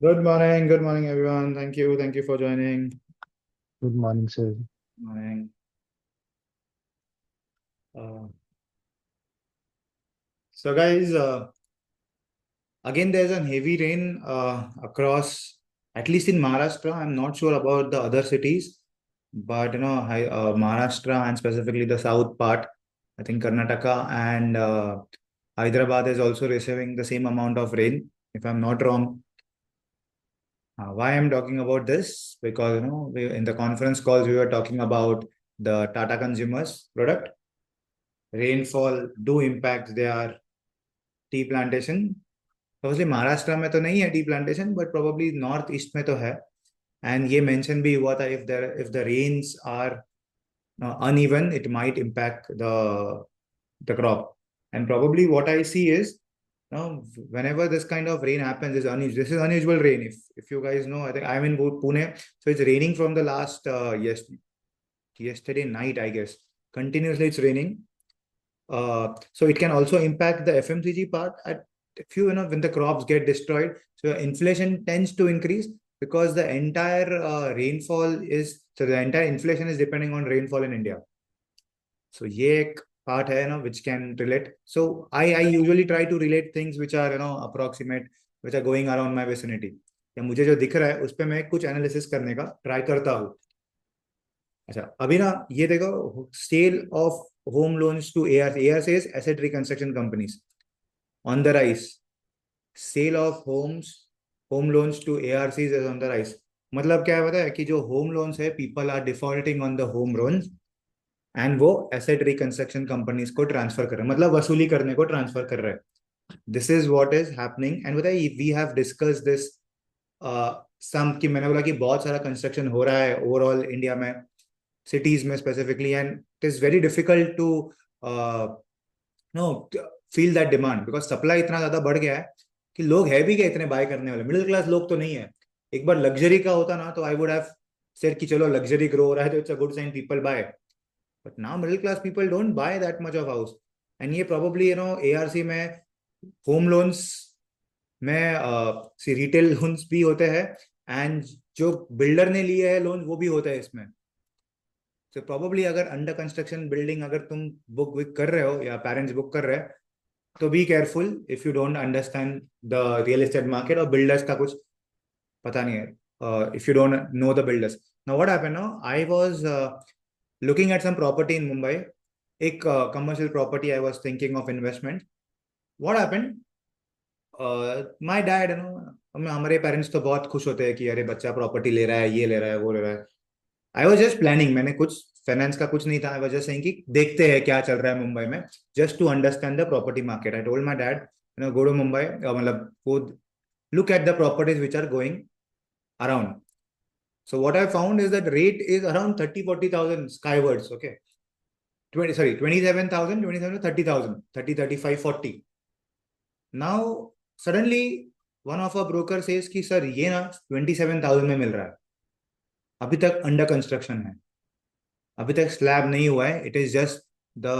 Good morning, everyone. Thank you for joining. Good morning, sir. Morning. Uh, so, guys, again, there's a heavy rain across, at least in Maharashtra. I'm not sure about the other cities, but Maharashtra and specifically the south part, I think Karnataka and Hyderabad is also receiving the same amount of rain, if I'm not wrong. Why I'm talking about this? Because in the conference calls we were talking about the Tata Consumers product. Rainfall do impact their tea plantation. Obviously Maharashtra में तो नहीं है tea plantation but probably north east में तो है and ये mention भी हुआ था if the rains are uneven it might impact the crop and probably what I see is whenever this kind of rain happens this is unusual rain if you guys know I think I'm in Pune so it's raining from the last yesterday night I guess continuously it's raining so it can also impact the FMCG part at if when the crops get destroyed. So inflation tends to increase because the entire the entire inflation is depending on rainfall in India. So ये एक part है which can relate. So I usually try to relate things which are approximate which are going around my vicinity. या मुझे जो दिख रहा है उस पर मैं कुछ एनालिसिस करने का ट्राई करता हूँ. अच्छा अभी ये देखो sale of home loans to ARC is asset reconstruction companies on the rise. Sale of home loans to ARCs is on the rise. मतलब क्या है पता है कि जो होम लोन्स है people are defaulting on the home loans and वो asset reconstruction companies को ट्रांसफर कर रहे हैं मतलब वसूली करने को ट्रांसफर कर रहे हैं this is what is happening and बताइए वी हैव डिस्कस दिस सम कि मैंने बोला कि बहुत सारा कंस्ट्रक्शन हो रहा है ओवरऑल इंडिया में cities में specifically and it is very difficult to no feel that demand because supply इतना ज्यादा बढ़ गया है कि लोग है भी क्या इतने बाय करने वाले मिडिल क्लास लोग तो नहीं है एक बार लग्जरी का होता ना तो आई वुड हैव सेड कि चलो लग्जरी ग्रो हो रहा है तो it's a good sign people buy but now middle class people don't buy that much of house and ये प्रोबेबली एआरसी में होम लोन्स में रिटेल लोन्स भी होते हैं एंड जो बिल्डर ने लिए है लोन वो भी होता है इसमें तो प्रोबेबली अगर अंडर कंस्ट्रक्शन बिल्डिंग अगर तुम बुक विक कर रहे हो या पेरेंट्स बुक कर रहे हैं तो be careful if you don't understand the real estate market और बिल्डर्स का कुछ पता नहीं है if you don't know the builders now what happened now I was looking at some property in Mumbai एक commercial property I was thinking of investment what happened my dad हमारे parents तो बहुत खुश होते हैं कि अरे बच्चा प्रॉपर्टी ले रहा है ये ले रहा है वो ले रहा है आई वॉज जस्ट प्लानिंग मैंने कुछ फाइनेंस का कुछ नहीं था आई वॉज जस्ट सेइंग कि देखते हैं क्या चल रहा है मुंबई में just to understand the property market I told my dad go to Mumbai मतलब वो look at the properties which are going around. So what I found is that rate is around 30-40,000 skywards. Okay. 27,000, 27 to 30,000, 30, 35, 40. Now, suddenly one of our broker says कि sir ये 27,000 में मिल रहा है अभी तक under construction है अभी तक स्लैब नहीं हुआ है इट इज जस्ट द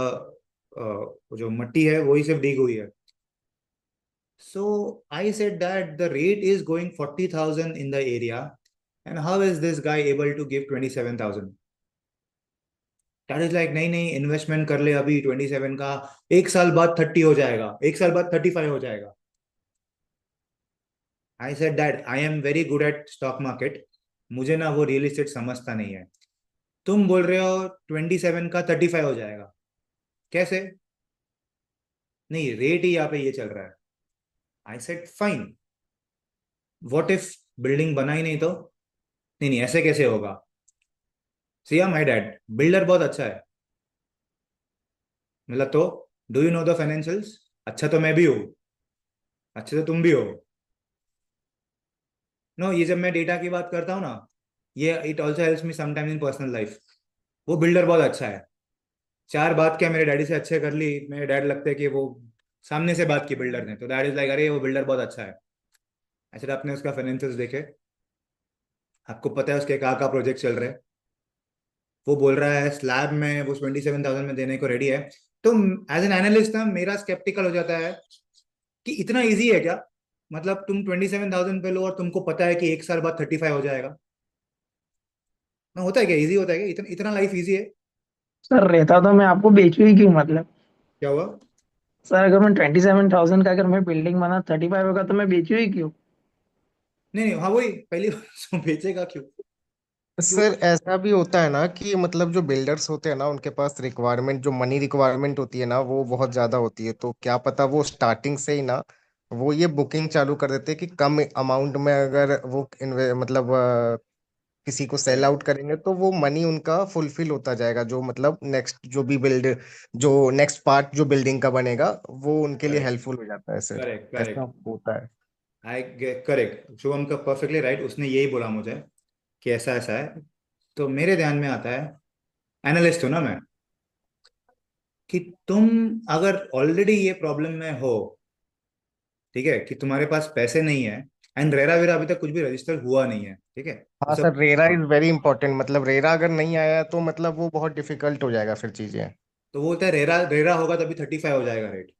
जो मट्टी है वही सिर्फ डिग हुई है so I said that the rate is going 40,000 in the area and how is this guy able to give 27,000 that is like नहीं नहीं इन्वेस्टमेंट कर ले अभी 27 का एक साल बाद 30 हो जाएगा एक साल बाद 35 हो जाएगा आई said that I am very good at stock market मुझे वो रियल एस्टेट समझता नहीं है तुम बोल रहे हो 27 का 35 हो जाएगा कैसे नहीं रेट ही यहाँ पे ये चल रहा है I said fine what if building बना ही नहीं तो नहीं नहीं ऐसे कैसे होगा सिया माय डैड बिल्डर बहुत अच्छा है मतलब तो do you know the financials अच्छा तो मैं भी हूँ अच्छे तो तुम भी हो नो ये जब मैं डेटा की बात करता हूँ ये it also helps me sometimes in personal life वो बिल्डर बहुत अच्छा है चार बात क्या मेरे डैडी से अच्छे कर ली मेरे डैड लगते हैं कि वो सामने से बात की बिल्डर ने तो डैड इज लाइक अरे वो बिल्डर बहुत अच्छा है ऐसे आपने उसका फाइनेंशियल्स देखे आपको पता है उसके कहाँ प्रोजेक्ट चल रहे हैं वो बोल रहा है स्लैब में वो 27,000 में देने को रेडी है तो एज एन एनालिस्ट ना मेरा स्केप्टिकल हो जाता है कि इतना इजी है क्या मतलब तुम 27,000 पे लो और तुमको पता है कि एक साल बाद 35 हो जाएगा ना। होता है क्या, इजी होता है क्या, इतना इतना लाइफ इजी है? सर रहता तो मैं आपको बेचू ही क्यों मतलब। क्या हुआ? सर अगर मैं 27,000 का अगर मैं बिल्डिंग बना 35 होगा तो मैं बेचू ही क्यों। नहीं नहीं, हाँ वही पहली बार सो बेचेगा क्यों? क्यों? सर ऐसा भी होता है ना कि मतलब जो बिल्डर्स होते हैं ना उनके पास रिक्वायरमेंट जो मनी रिक्वायरमेंट होती है ना वो बहुत ज्यादा होती है, तो क्या पता वो स्टार्टिंग से ही ना वो ये बुकिंग चालू कर देते हैं कि कम अमाउंट में अगर वो मतलब किसी को सेल करेक्ट आउट करेंगे तो वो मनी उनका फुलफिल होता जाएगा, जो मतलब नेक्स्ट जो भी बिल्ड जो नेक्स्ट पार्ट जो बिल्डिंग का बनेगा वो उनके लिए करेक्ट हेल्पफुल हो जाता है सर। करेक्ट ऐसा करेक्ट। होता है। आई करेक्ट, शुभम का परफेक्टली राइट, उसने यही बोला मुझे कि ऐसा ऐसा है। तो मेरे ध्यान में आता है, एनालिस्ट हो ना मैं, कि तुम अगर ऑलरेडी ये प्रॉब्लम में हो, ठीक है, कि तुम्हारे पास पैसे नहीं है, एंड रेरा वेरा अभी तक कुछ भी रजिस्टर हुआ नहीं है, ठीक है, वो हाँ सब। सर, रेरा हाँ, इज वेरी इंपॉर्टेंट, मतलब रेरा अगर नहीं आया तो मतलब वो बहुत डिफिकल्ट हो जाएगा फिर चीजें। तो वो बोलता है रेरा रेरा होगा तभी 35 हो जाएगा रेट।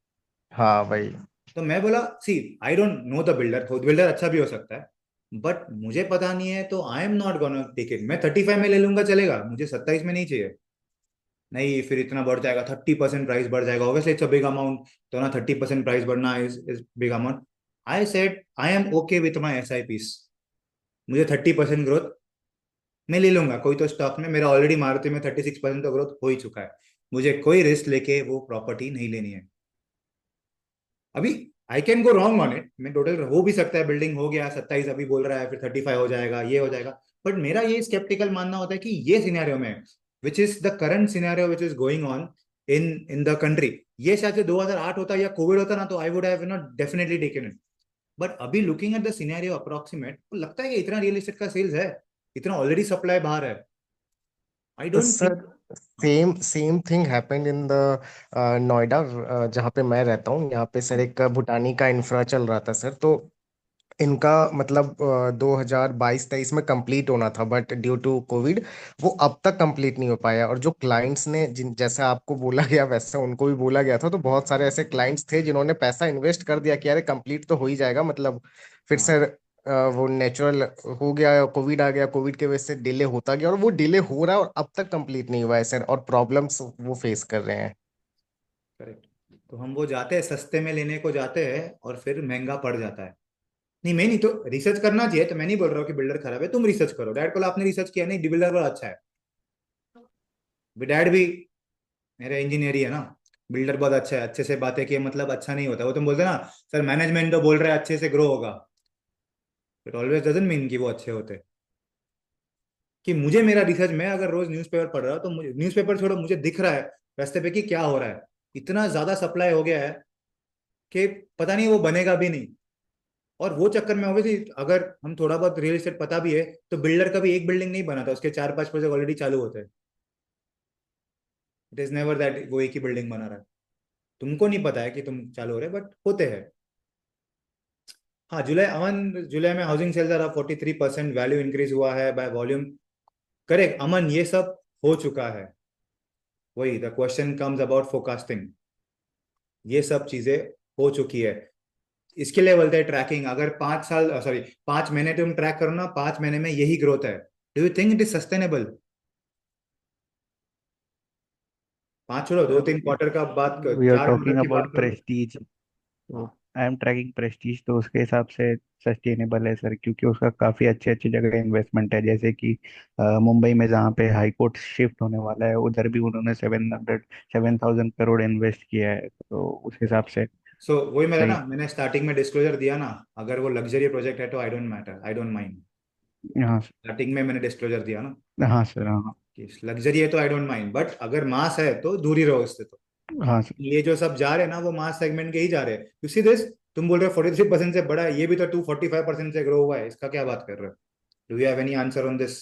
हाँ भाई। तो मैं बोला see, I don't know the builder, builder अच्छा भी हो सकता है, बट मुझे पता नहीं है, तो I am not gonna take it. मैं 35 में ले लूंगा चलेगा, मुझे 27 में नहीं चाहिए। नहीं, फिर इतना बढ़ जाएगा, 30% प्राइस बढ़ जाएगा, obviously it's a big amount, तो ना 30% प्राइस बढ़ना is big amount. I said I am okay with my S I Ps, मुझे 30% ग्रोथ मैं ले लूंगा कोई तो स्टॉक में, मेरा ऑलरेडी मारुति में 36% तो ग्रोथ हो ही चुका है, मुझे कोई रिस्क लेके वो प्रॉपर्टी नहीं लेनी है अभी। आई can go wrong on it, मैं टोटल हो भी सकता है, बिल्डिंग हो गया 27 अभी बोल रहा है, फिर 35 हो जाएगा, ये हो जाएगा। बट मेरा ये स्केप्टिकल मानना होता है कि ये सिनेरियो में, which is the current scenario which is going on in in the country, ये शायद से 2008 होता या कोविड होता ना, तो I would have not definitely taken it. But अभी looking at the scenario approximate, तो लगता है कि इतना रियल एस्टेट का सेल्स है, इतना ऑलरेडी सप्लाई बाहर है। I don't sir think. Same same thing happened in the Noida, जहाँ पे मैं रहता हूँ। यहाँ पे सर एक भूटानी का इंफ्रा चल रहा था सर, तो इनका मतलब 2022-23 में कंप्लीट होना था, बट ड्यू टू कोविड वो अब तक कंप्लीट नहीं हो पाया। और जो क्लाइंट्स ने जिन जैसा आपको बोला गया वैसा उनको भी बोला गया था, तो बहुत सारे ऐसे क्लाइंट्स थे जिन्होंने पैसा इन्वेस्ट कर दिया कि अरे कंप्लीट तो हो ही जाएगा मतलब। फिर हाँ सर वो नेचुरल हो गया, कोविड आ गया, कोविड के वजह से डिले होता गया और वो डिले हो रहा है और अब तक कंप्लीट नहीं हुआ है सर, और प्रॉब्लम्स वो फेस कर रहे हैं। करेक्ट। तो हम वो जाते हैं सस्ते में लेने को जाते हैं और फिर महंगा पड़ जाता है। नहीं मैं नहीं, तो रिसर्च करना चाहिए, तो मैं नहीं बोल रहा हूँ कि बिल्डर खराब है, तुम रिसर्च करो, डैड को आपने रिसर्च किया नहीं, बिल्डर बड़ा अच्छा है, डैड भी मेरा इंजीनियर ही है ना। बिल्डर बहुत अच्छा है, अच्छे से बातें किए मतलब अच्छा नहीं होता, वो तुम बोलते ना सर मैनेजमेंट तो बोल रहे हैं अच्छे से ग्रो होगा, बट ऑलवेज डजंट मीन कि वो अच्छे होते। कि मुझे मेरा रिसर्च, मैं अगर रोज न्यूज़पेपर पढ़ रहा हूँ तो मुझे न्यूज़पेपर छोड़ो, मुझे दिख रहा है रास्ते पे कि क्या हो रहा है, इतना ज्यादा सप्लाई हो गया है कि पता नहीं वो बनेगा भी नहीं। और वो चक्कर में ऑब्वियसली अगर हम थोड़ा बहुत रियल एस्टेट पता भी है, तो बिल्डर कभी एक बिल्डिंग नहीं बनाता, उसके 4-5 प्रोजेक्ट ऑलरेडी चालू होते हैं। इट इज नेवर दैट वो एक ही बिल्डिंग बना रहा है, तुमको नहीं पता है कि तुम चालू हो रहे, बट होते हैं। हाँ, जुलाई में housing sales are 43%, value increase हुआ है बाय वॉल्यूम। करेक्ट अमन, ये सब हो चुका है। वही the question comes about forecasting, ये सब चीजें हो चुकी है। इसके लिए बोलते हैं ट्रैकिंग, अगर 5 साल सॉरी 5 महीने तुम ट्रैक करो ना, 5 महीने में यही ग्रोथ है, do you think it is sustainable? पांच छोड़ो, दो सर तीन क्वार्टर का बात कर, वी आर 4 क्वार्टर टॉकिंग की बात अबाउट करो। प्रेस्टीज, तो हाँ। आई एम ट्रैकिंग प्रेस्टीज, तो उसके हिसाब से सस्टेनेबल है सर, क्योंकि उसका काफ़ी अच्छे अच्छे जगह इन्वेस्टमेंट है, जैसे कि मुंबई में जहाँ पे हाई कोर्ट शिफ्ट होने वाला है, उधर भी उन्होंने 7,000 करोड़ इन्वेस्ट किया है, तो उस हिसाब से सो वही मेरा सही। ना, मैंने स्टार्टिंग में डिस्क्लोजर दिया ना, अगर वो लग्जरी प्रोजेक्ट है तो I don't matter, I don't mind. हाँ स्टार्टिंग में मैंने डिस्क्लोजर दिया ना हाँ सर, हाँ कि लग्जरी है तो आई डोंट माइंड, बट अगर मास है तो दूर ही रहो इससे। तो हाँ सर। ये जो सब जा रहे हैं ना, वो मास सेगमेंट के ही जा रहे हैं, यू सी दिस। तुम बोल रहे हो 43% से बड़ा है, ये भी तो 245% से ग्रो हुआ है, इसका क्या बात कर रहे हो? Do you have any answer on this?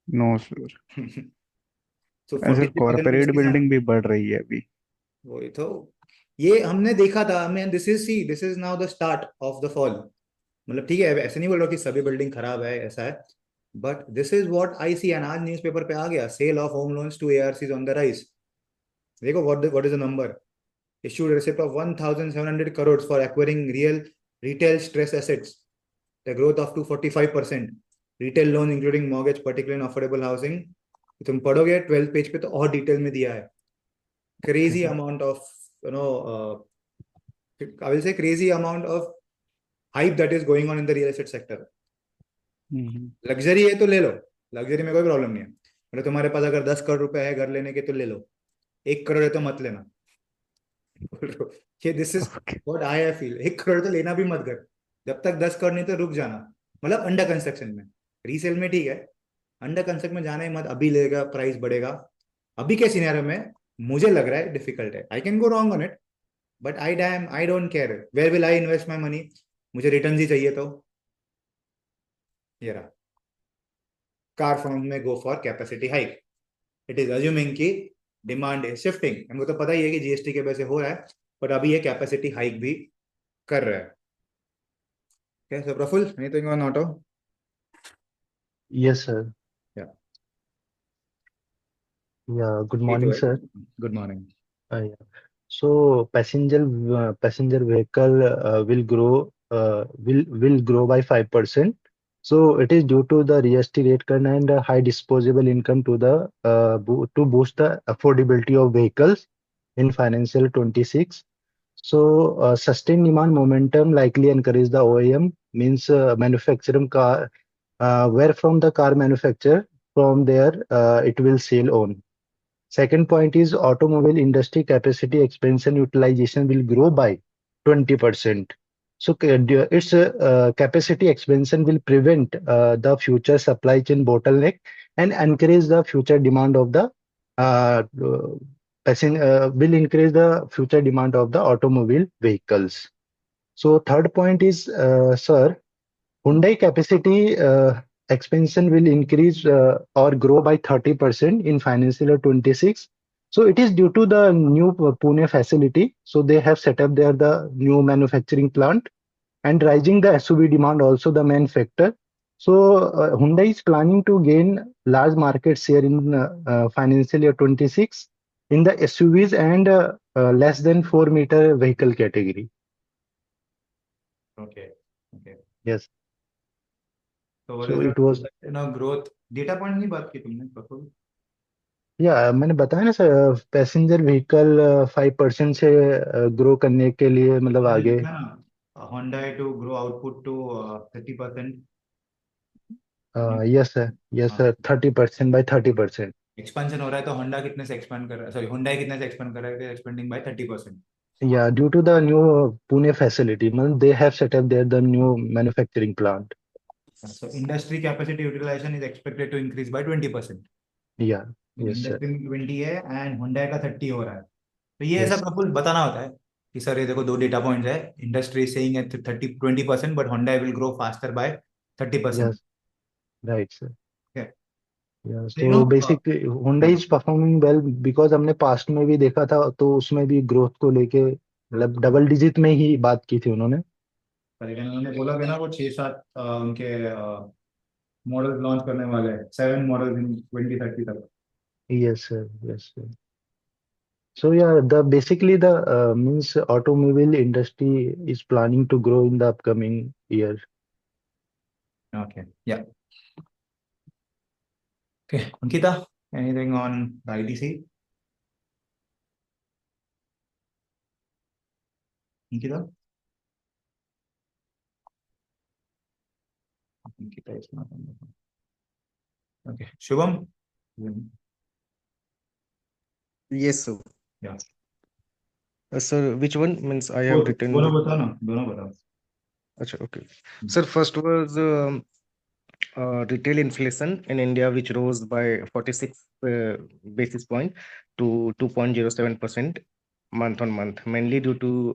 No sir. So forty sir three percent corporate उसके साथ। बिल्डिंग भी बढ़ रही है अभी। वही तो, ये हमने देखा था, हमें this is now the start of the fall. मतलब ठीक है, ऐसे नहीं बोल रहा कि सभी बिल्डिंग खराब है, ऐसा है, but this is what I see. And आज न्यूज़पेपर पे आ गया, sale of home loans to ARCs on the rise. देखो what is the number, issued a receipt of 1,700 crores for acquiring real Retail stress assets, the growth of 245%. Retail loan including mortgage, particularly in affordable housing. तुम पढ़ोगे 12th page पे तो और detail में दिया है. Crazy amount of, I will say crazy amount of hype that is going on in the real estate sector. Luxury है तो ले लो, लग्जरी में कोई प्रॉब्लम नहीं है. मतलब तुम्हारे पास अगर 10 करोड़ रुपए है घर लेने के तो ले लो, 1 करोड़ है तो मत लेना. ये this is what I feel. 1 crore तो लेना भी मत कर, जब तक 10 करोड़ नहीं तो रुक जाना. मतलब अंडर कंस्ट्रक्शन में, रीसेल में ठीक है, अंडर कंस्ट्रक्शन में जाना ही मत. अभी लेगा प्राइस बढ़ेगा. अभी के सिनेरियो में मुझे लग रहा है डिफिकल्ट है. I can go wrong on it, but I don't care. Where will I invest my money? मुझे रिटर्न ही चाहिए. तो ये रहा, कार फर्म में go for capacity hike. It is assuming की डिमांड इज शिफ्टिंग. हमको तो पता ही है कि जीएसटी के वजह से हो रहा है, बट अभी ये कैपेसिटी हाइक भी कर रहा है. Okay, so Praful, anything on auto? Yes, sir. Yeah. Yeah, good Me morning, too, sir. Good morning. Yeah. So passenger vehicle will grow by 5%. So it is due to the GST rate cut and high disposable income to boost the affordability of vehicles in financial 26. So sustained demand momentum likely encourage the OEM, means manufacturing car where from the car manufacturer, from there it will sell on. Second point is automobile industry capacity expansion utilization will grow by 20%. So its capacity expansion will prevent the future supply chain bottleneck and encourage the future demand of the will increase the future demand of the automobile vehicles. So third point is, sir, Hyundai capacity expansion will increase or grow by 30% in financial year 26. So it is due to the new Pune facility. So they have set up there the new manufacturing plant, and rising the SUV demand also the main factor. So Hyundai is planning to gain large market share in financial year 26 in the SUVs and less than 4-meter vehicle category. Okay. Yes. So what So is it the was, growth data point नहीं बात की तुमने Praful? या मैंने बताया ना sir, passenger vehicle 5% से grow करने के लिए, मतलब मैंने आगे. लिखा ना, Hyundai to grow output to 30%. Yes sir, yes sir, 30% by 30%. Expansion हो रहा है तो होंडा कितने से एक्सपेंड कर रहा है, सॉरी Hyundai कितने से एक्सपेंड कर रहा है? Expanding by 30%. Yeah, due to the new Pune facility, they have set up there the new manufacturing plant. So industry capacity utilization is expected to increase by 20%. Yeah, yes sir. Industry में 20 है and Hyundai का 30 हो रहा है. तो ये ऐसा Yes, Praful बताना होता है कि सर ये देखो दो डेटा पॉइंट्स है. इंडस्ट्री सेइंग है 20%, but Hyundai will grow faster by 30%. yes, right sir. Okay. Yeah, So, so basically Hyundai is performing well because हमने पास्ट में भी देखा था, तो उसमें भी ग्रोथ को लेके मतलब डबल डिजिट में ही बात की थी उन्होंने. लेकिन उन्होंने बोला कि ना वो 6-7 उनके मॉडल लॉन्च करने वाले हैं, 7 मॉडल इन 2030 तक. Yes sir, yes sir. So yeah, the basically the means automobile industry is planning to grow in the upcoming year. Okay. Yeah. Okay. Ankita, anything on the ITC? Ankita? Ankita is not on the phone. Okay. Shubham? Yes, sir. Yeah. Sir, which one means I have written? दोनों बताओ ना, दोनों बताओ. Acha, okay. Sir, first was retail inflation in India, which rose by 46 basis point to 2.07% month on month, mainly due to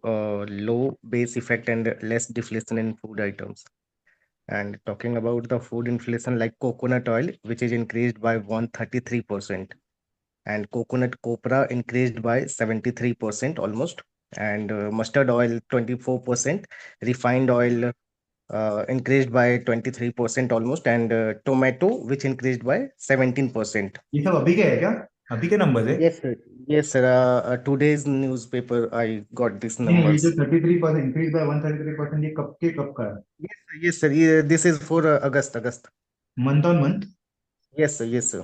low base effect and less deflation in food items. And talking about the food inflation, like coconut oil, which is increased by 133%, and coconut copra increased by 73% almost, and mustard oil 24%, refined oil increased by 23% almost, and tomato which increased by 17%. ये सब अभी के है क्या? अभी के number है? Yes, sir. Yes, sir. Today's newspaper, I got these नहीं ये जो numbers. 33% इंक्रीज बाय 133%, ये कब के कब का है? Yes, sir. Yes, sir. This is for August. August. Month on month? Yes, sir. Yes, sir.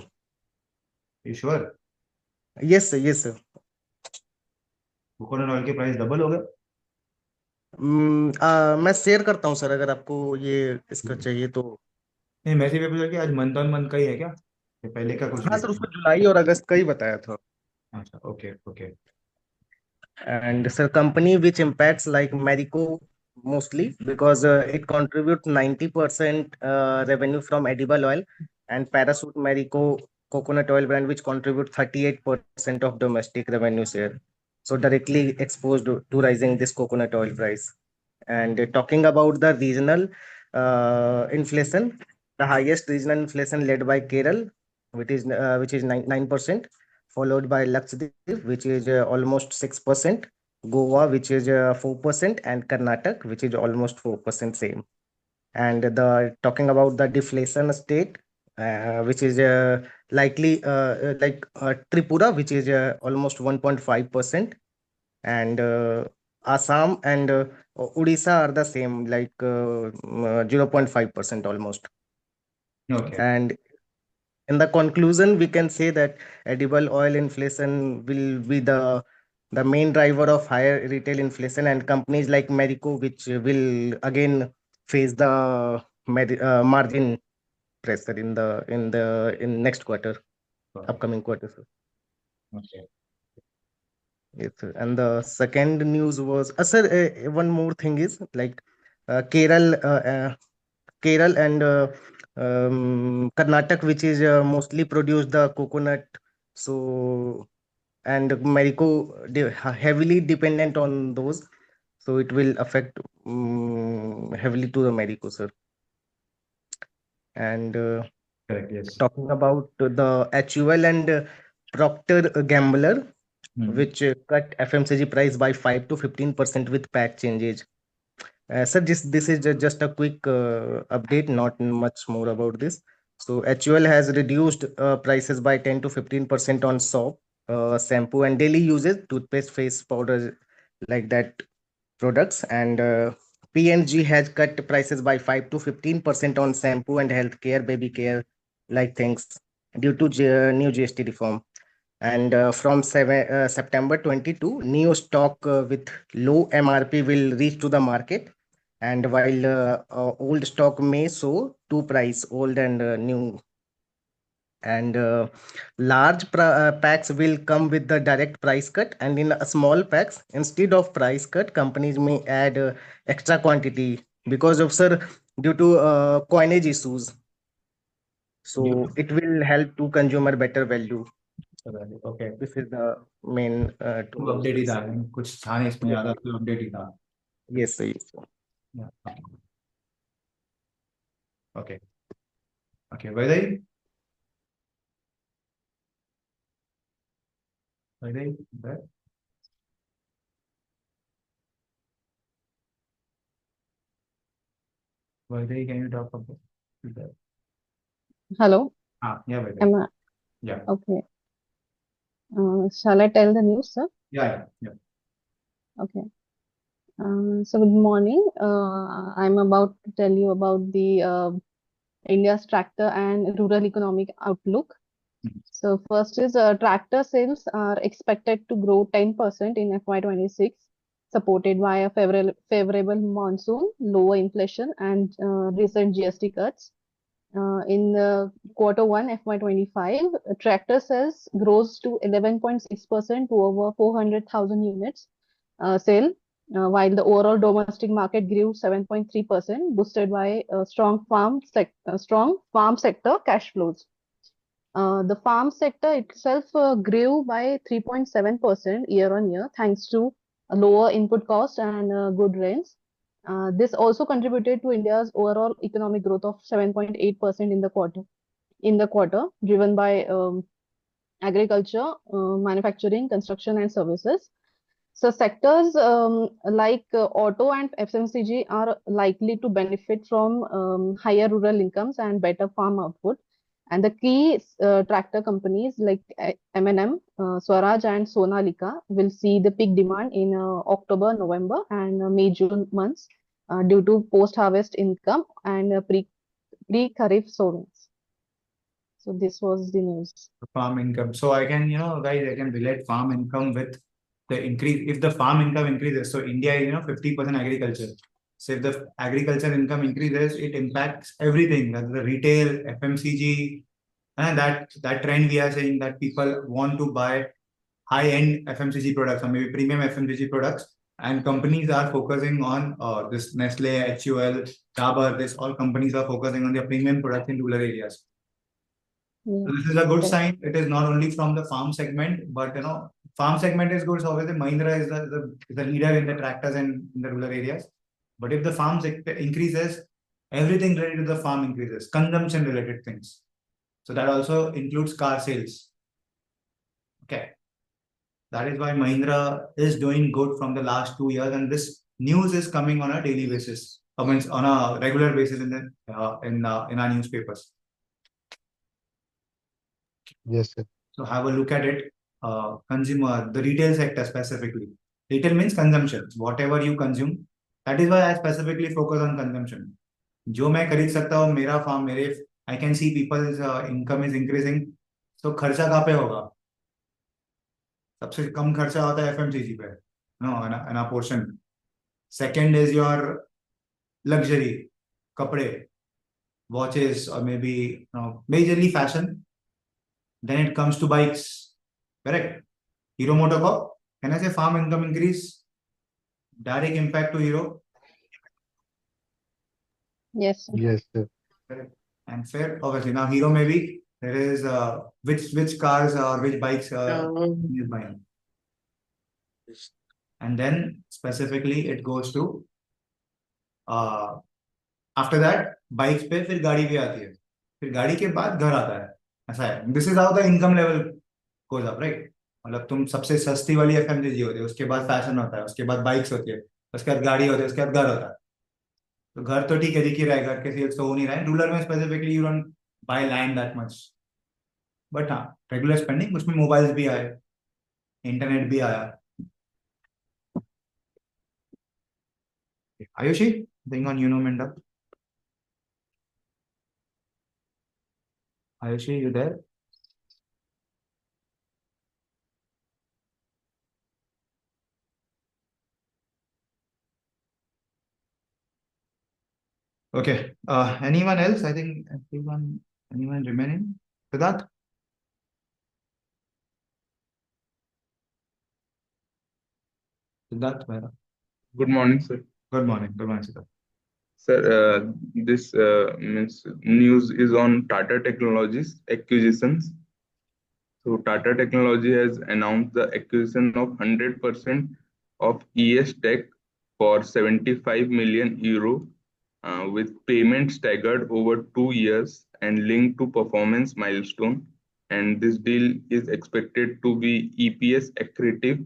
Ishwar, Yes, sir. Yes, sir. Coconut oil के प्राइस डबल हो गए? मैं शेयर करता हूँ सर, अगर आपको ये इसका चाहिए तो। नहीं मैसेज पे पूछा कि आज मंथ ऑन मंथ का ही है क्या, ये पहले का कुछ हाँ नहीं? सर, उसको जुलाई और अगस्त का ही बताया था। अच्छा okay okay. And sir, company which impacts like Marico mostly because it contributes 90% revenue from edible oil, and Parachute Marico coconut oil brand which contribute 38% of domestic revenue share. So directly exposed to rising this coconut oil price. And talking about the regional inflation, the highest regional inflation led by Kerala, which is 9%, followed by Lakshadweep, which is almost 6%, Goa, which is 4%, and Karnataka, which is almost 4% same. And the talking about the deflation state, which is Tripura, which is almost 1.5%, and Assam and Odisha are the same, like 0.5% almost. Okay And in the conclusion, we can say that edible oil inflation will be the main driver of higher retail inflation, and companies like Marico, which will again face the margin pressure in next quarter, upcoming quarter. Sir. Okay. Yes, sir. And the second news was, sir, one more thing is like Kerala, Kerala and Karnataka, which is mostly produce the coconut. So, and Marico heavily dependent on those. So it will affect heavily to the Marico, sir. And correct yes. talking about the HUL and Procter Gambler, which cut FMCG price by 5 to 15% with pack changes. Sir, this is just a quick update, not much more about this. So HUL has reduced prices by 10 to 15% on soap, shampoo, and daily uses, toothpaste, face powder, like that products. And P&G has cut prices by 5 to 15% on shampoo and healthcare, baby care, like things, due to new GST reform. And from September 22, new stock with low MRP will reach to the market. And while old stock may show two price, old and new, and packs will come with the direct price cut, and in small packs, instead of price cut, companies may add extra quantity because of, sir, due to coinage issues. So it will help to consumer better value. Okay. This is the main two news. Update ही था, कुछ था नहीं इसमें Yes, ज्यादा, तो update ही था। yes, sir, yes, sir. Okay okay वैदाई, वैदाई there? वैदाई, can you talk about that? Hello, हाँ yeah वैदाई, am I yeah okay? Shall I tell the news, sir? yeah Okay. So good morning. I'm about to tell you about the India's tractor and rural economic outlook. So first is tractor sales are expected to grow 10% in FY26, supported by a favorable monsoon, lower inflation, and recent GST cuts. In quarter one FY25, tractor sales grows to 11.6% to over 400,000 units sale, while the overall domestic market grew 7.3%, boosted by strong farm sector cash flows. The farm sector itself grew by 3.7% year on year, thanks to a lower input cost and good rains. This also contributed to India's overall economic growth of 7.8% in the quarter. Driven by agriculture, manufacturing, construction, and services. So sectors like auto and FMCG are likely to benefit from higher rural incomes and better farm output. And the key tractor companies like M&M, Swaraj, and Sonalika will see the peak demand in October, November, and May, June months due to post-harvest income and pre-Kharif sowings. So this was the news. Farm income. So I can, guys, I can relate farm income with the increase. If the farm income increases, so India is, 50% agriculture. So if the agriculture income increases, it impacts everything, that's the retail, FMCG, and that trend we are saying that people want to buy high-end FMCG products or maybe premium FMCG products, and companies are focusing on this Nestle, HUL, Dabur. This all companies are focusing on their premium products in rural areas. Yeah. So this is a good Okay. sign. It is not only from the farm segment, but farm segment is good. So obviously Mahindra is the leader in the tractors and in the rural areas. But if the farm sector increases, everything related to the farm increases, consumption related things. So that also includes car sales. Okay. That is why Mahindra is doing good from the last 2 years, and this news is coming on a daily basis. I mean, on a regular basis in our newspapers. Yes, sir. So have a look at it. Consumer, the retail sector specifically. Retail means consumption. Whatever you consume, that is why I specifically focus on consumption. जो मैं खरीद सकता हूँ मेरा farm मेरे I can see people's income is increasing. So खर्चा कहाँ पे होगा? सबसे कम खर्चा होता है FMCG पे. No, in a portion. Second is your luxury, कपड़े, watches, or maybe majorly fashion. Then it comes to bikes. Correct. Hero MotoCorp. Can I say farm income increase? Direct impact to Hero. Yes, sir. Yes, sir. Correct. And fair, obviously. Now Hero maybe there is which cars or which bikes he is buying. And then specifically it goes to after that bikes पे फिर गाड़ी भी आती है. फिर गाड़ी के बाद घर आता है. ऐसा है. This is how the income level goes up, right? मतलब तुम सबसे सस्ती वाली FMCG होती है, उसके बाद फैशन होता है, उसके बाद बाइक्स होती है, उसके बाद गाड़ी होती है, उसके बाद घर होता है. तो घर तो ठीक है दिख ही रहा है, घर के सेल्स तो हो नहीं रहा है. रूरल में specifically you don't by land that much. But हाँ, रेगुलर स्पेंडिंग, उसमें मोबाइल्स भी आए, इंटरनेट भी आया. Ayushi, think on Mendak. Ayushi, you there? Okay. Anyone else? I think anyone remaining? Siddharth? Siddharth Mehra. Good morning, sir. Good morning. Good morning, Siddharth. Sir, this means news is on Tata Technologies acquisitions. So Tata Technology has announced the acquisition of 100% of ES Tech for 75 million euro, with payment staggered over 2 years and linked to performance milestone. And this deal is expected to be EPS accretive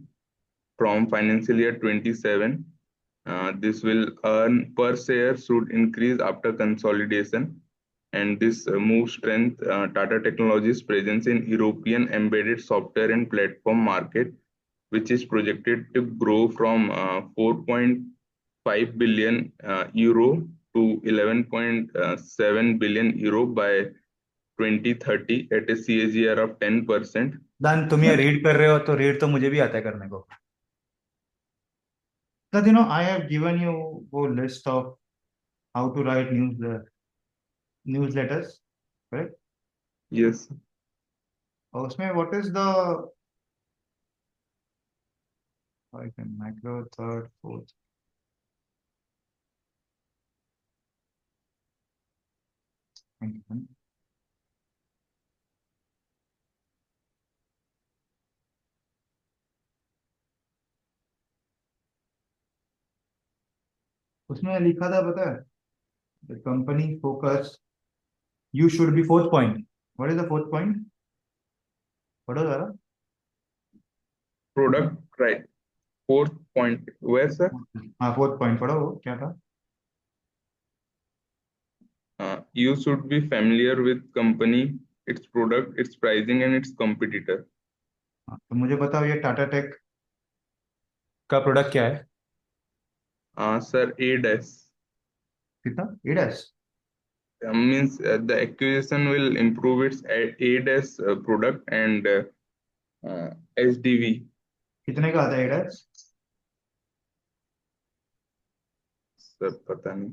from financial year 27. This will earn per share should increase after consolidation, and this move strength Tata Technologies' presence in European embedded software and platform market, which is projected to grow from 4.5 billion euro to 11.7 billion euro by 2030 at a CAGR of 10%. Dan, तुम ये read कर रहे हो तो read तो मुझे भी आता है करने को. That I have given you a list of how to write newsletters, correct? Yes. उसमें what is the macro, third, fourth? उसमें लिखा था पता है, the company focus, you should be fourth point. What is the fourth point? पढ़ो जरा. Product, right. Fourth point. Where, sir? हाँ, fourth point पढ़ो, वो क्या था? You should be familiar with company its product, its pricing, and its competitor. हाँ, तो मुझे बताओ ये टाटा टेक का प्रोडक्ट क्या है? Sir, ADAS कितना? AIDS? means the acquisition will improve its ADAS product and SDV. कितने का आता है एडस? सर पता नहीं।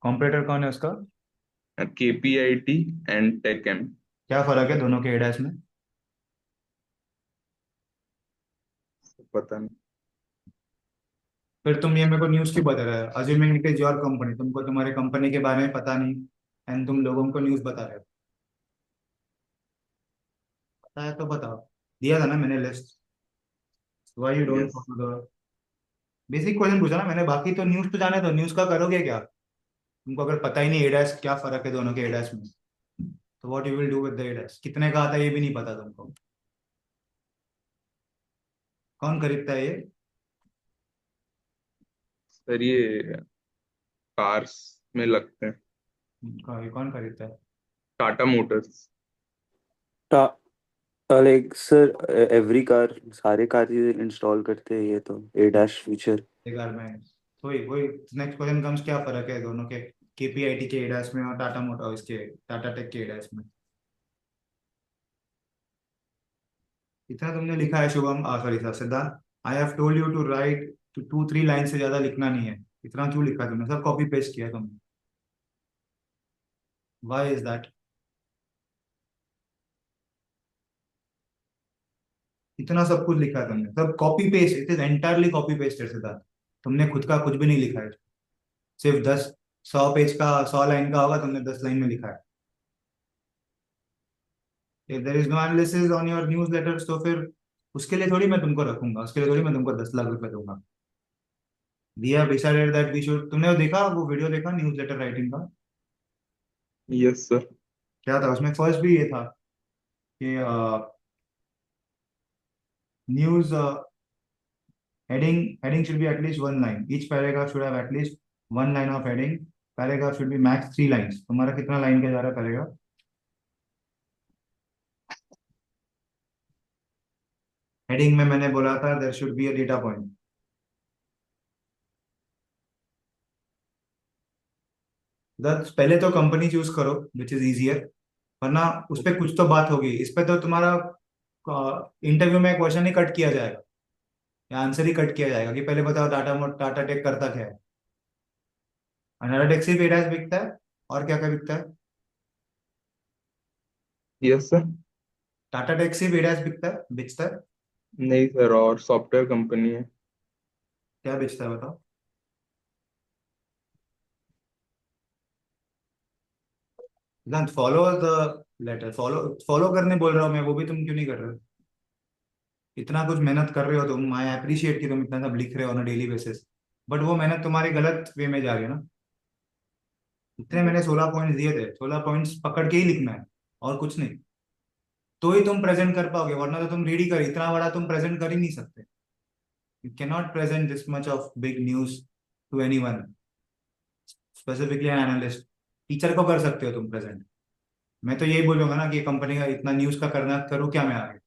कॉम्पिटिटर कौन है उसका? KPIT and TechM. क्या फर्क है दोनों के एडस में? पता नहीं। फिर तुम ये मेरे को न्यूज़ क्यों बता रहे हो? Assuming it is your company, तुमको तुम्हारे कंपनी के बारे में पता नहीं एंड तुम लोगों को न्यूज़ बता रहे हो। पता है तो बताओ, दिया था ना मैंने list. Why you don't Yes. Follow the basic question पूछा ना मैंने, बाकी तो न्यूज़ तो जाने दो, न्यूज़ का करोगे क्या? तुमको अगर पता ही नहीं एडस क्या फर्क है दोनों के एडस में, तो what you will do with the AIDS? कितने का आता है ये भी नहीं पता तुमको। कौन खरीदता है ये? सर ये कार्स में लगते हैं। ये कौन खरीदता है? Tata Motors. Like sir every car, सारे कार इंस्टॉल करते हैं ये तो एडैश फीचर। गारमेंट्स। वही वही नेक्स्ट क्वेश्चन कम्स, क्या फर्क है दोनों के केपीआईटी के एडस में और टाटा मोटर्स के टाटा टेक के एडस में? इतना तुमने लिखा है Shubham, sorry sir Siddharth, I have told you to write 2-3 line से ज्यादा लिखना नहीं है। इतना क्यों लिखा तुमने? सब कॉपी पेस्ट किया तुमने। Why is that? इतना सब कुछ लिखा है तुमने, सब copy paste, it is entirely copy paste है सिद्धार्थ। तुमने खुद का कुछ भी नहीं लिखा है। सिर्फ 100 पेज का, 100 लाइन का होगा, तुमने 10 लाइन में लिखा है। If there is no analysis on your newsletters, तो फिर उसके लिए थोड़ी मैं तुमको रखूंगा, उसके लिए थोड़ी मैं तुमको 10 लाख रुपए दूंगा। We have decided that we should, तुमने वो देखा, वो वीडियो देखा न्यूज लेटर राइटिंग का? Yes sir. क्या था उसमें? फर्स्ट भी ये था कि news heading should be at least 1 line, each paragraph should have at least 1 line of heading, paragraph should be max 3 lines। तुम्हारा कितना लाइन का जा रहा है पैराग्राफ? हेडिंग में मैंने बोला था there should be a data point. पहले तो कंपनी चूज करो विच इज इजियर, वरना उस पर कुछ तो बात होगी। इस पे तो तुम्हारा इंटरव्यू में क्वेश्चन ही कट किया जाएगा या आंसर ही कट किया जाएगा कि पहले बताओ टाटा टेक करता क्या है। टाटा टेक सिर्फ एडास बिकता है, और क्या क्या बिकता है? Yes sir. टाटा टेक सिर्फ एडास बेचता है? नहीं सर, और सॉफ्टवेयर कंपनी है। क्या बेचता है बताओ? Follow the letter, follow follow करने बोल रहा हूँ मैं, वो भी तुम क्यों नहीं कर रहे हो? इतना कुछ मेहनत कर रहे हो तुम, आई अप्रिशिएट कि तुम इतना सब लिख रहे हो ऑन डेली बेसिस, बट वो मेहनत तुम्हारी गलत वे में जा रही है ना। इतने मैंने 16 पॉइंट्स दिए थे, 16 पॉइंट्स पकड़ के ही लिखना है और कुछ नहीं, तो ही तुम प्रेजेंट कर पाओगे, वरना तो तुम रेडी कर, इतना बड़ा तुम प्रेजेंट कर ही नहीं सकते। You can not present this much of big news to anyone, specifically an analyst. Teacher को कर सकते हो तुम प्रेजेंट, मैं तो यही बोलूंगा ना कि कंपनी का इतना न्यूज का करना, करूँ क्या मैं आगे?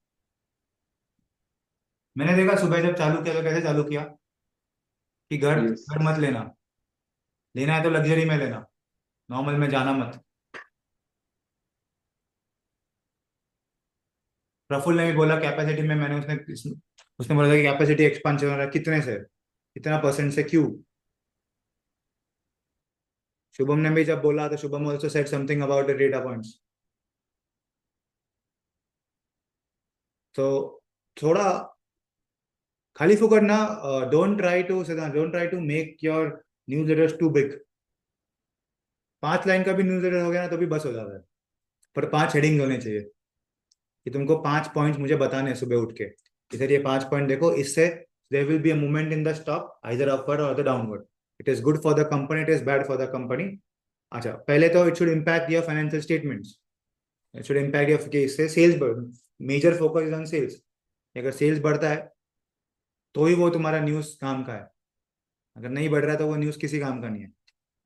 मैंने देखा सुबह जब चालू किया तो कैसे चालू किया कि घर यस। घर मत लेना, लेना है तो लग्जरी में लेना, नॉर्मल में जाना मत। प्रफुल्ल ने भी बोला कैपेसिटी में, मैंने उसने बोला था कि कैपेसिटी एक्सपांशन हो रहा है, कितने से, कितना परसेंट से, क्यों? शुभम ने भी जब बोला तो Shubham also said something about the data points. तो थोड़ा खाली फुकट ना, don't try to make your newsletters too big. 5 line का भी न्यूज लेटर हो गया ना तो भी बस हो जाता है, पर 5 हेडिंग होने चाहिए कि तुमको 5 पॉइंट्स मुझे बताने हैं सुबह उठ के, इधर ये 5 पॉइंट देखो, इससे there will be a movement in the stock either upward or the downward, it is good for the company, it is bad for the company. अच्छा, पहले तो it should impact your financial statements, it should impact your, कि इससे sales बढ़, major focus is on sales. अगर sales बढ़ता है तो ही वो तुम्हारा न्यूज काम का है, अगर नहीं बढ़ रहा है तो वो न्यूज किसी काम का नहीं है।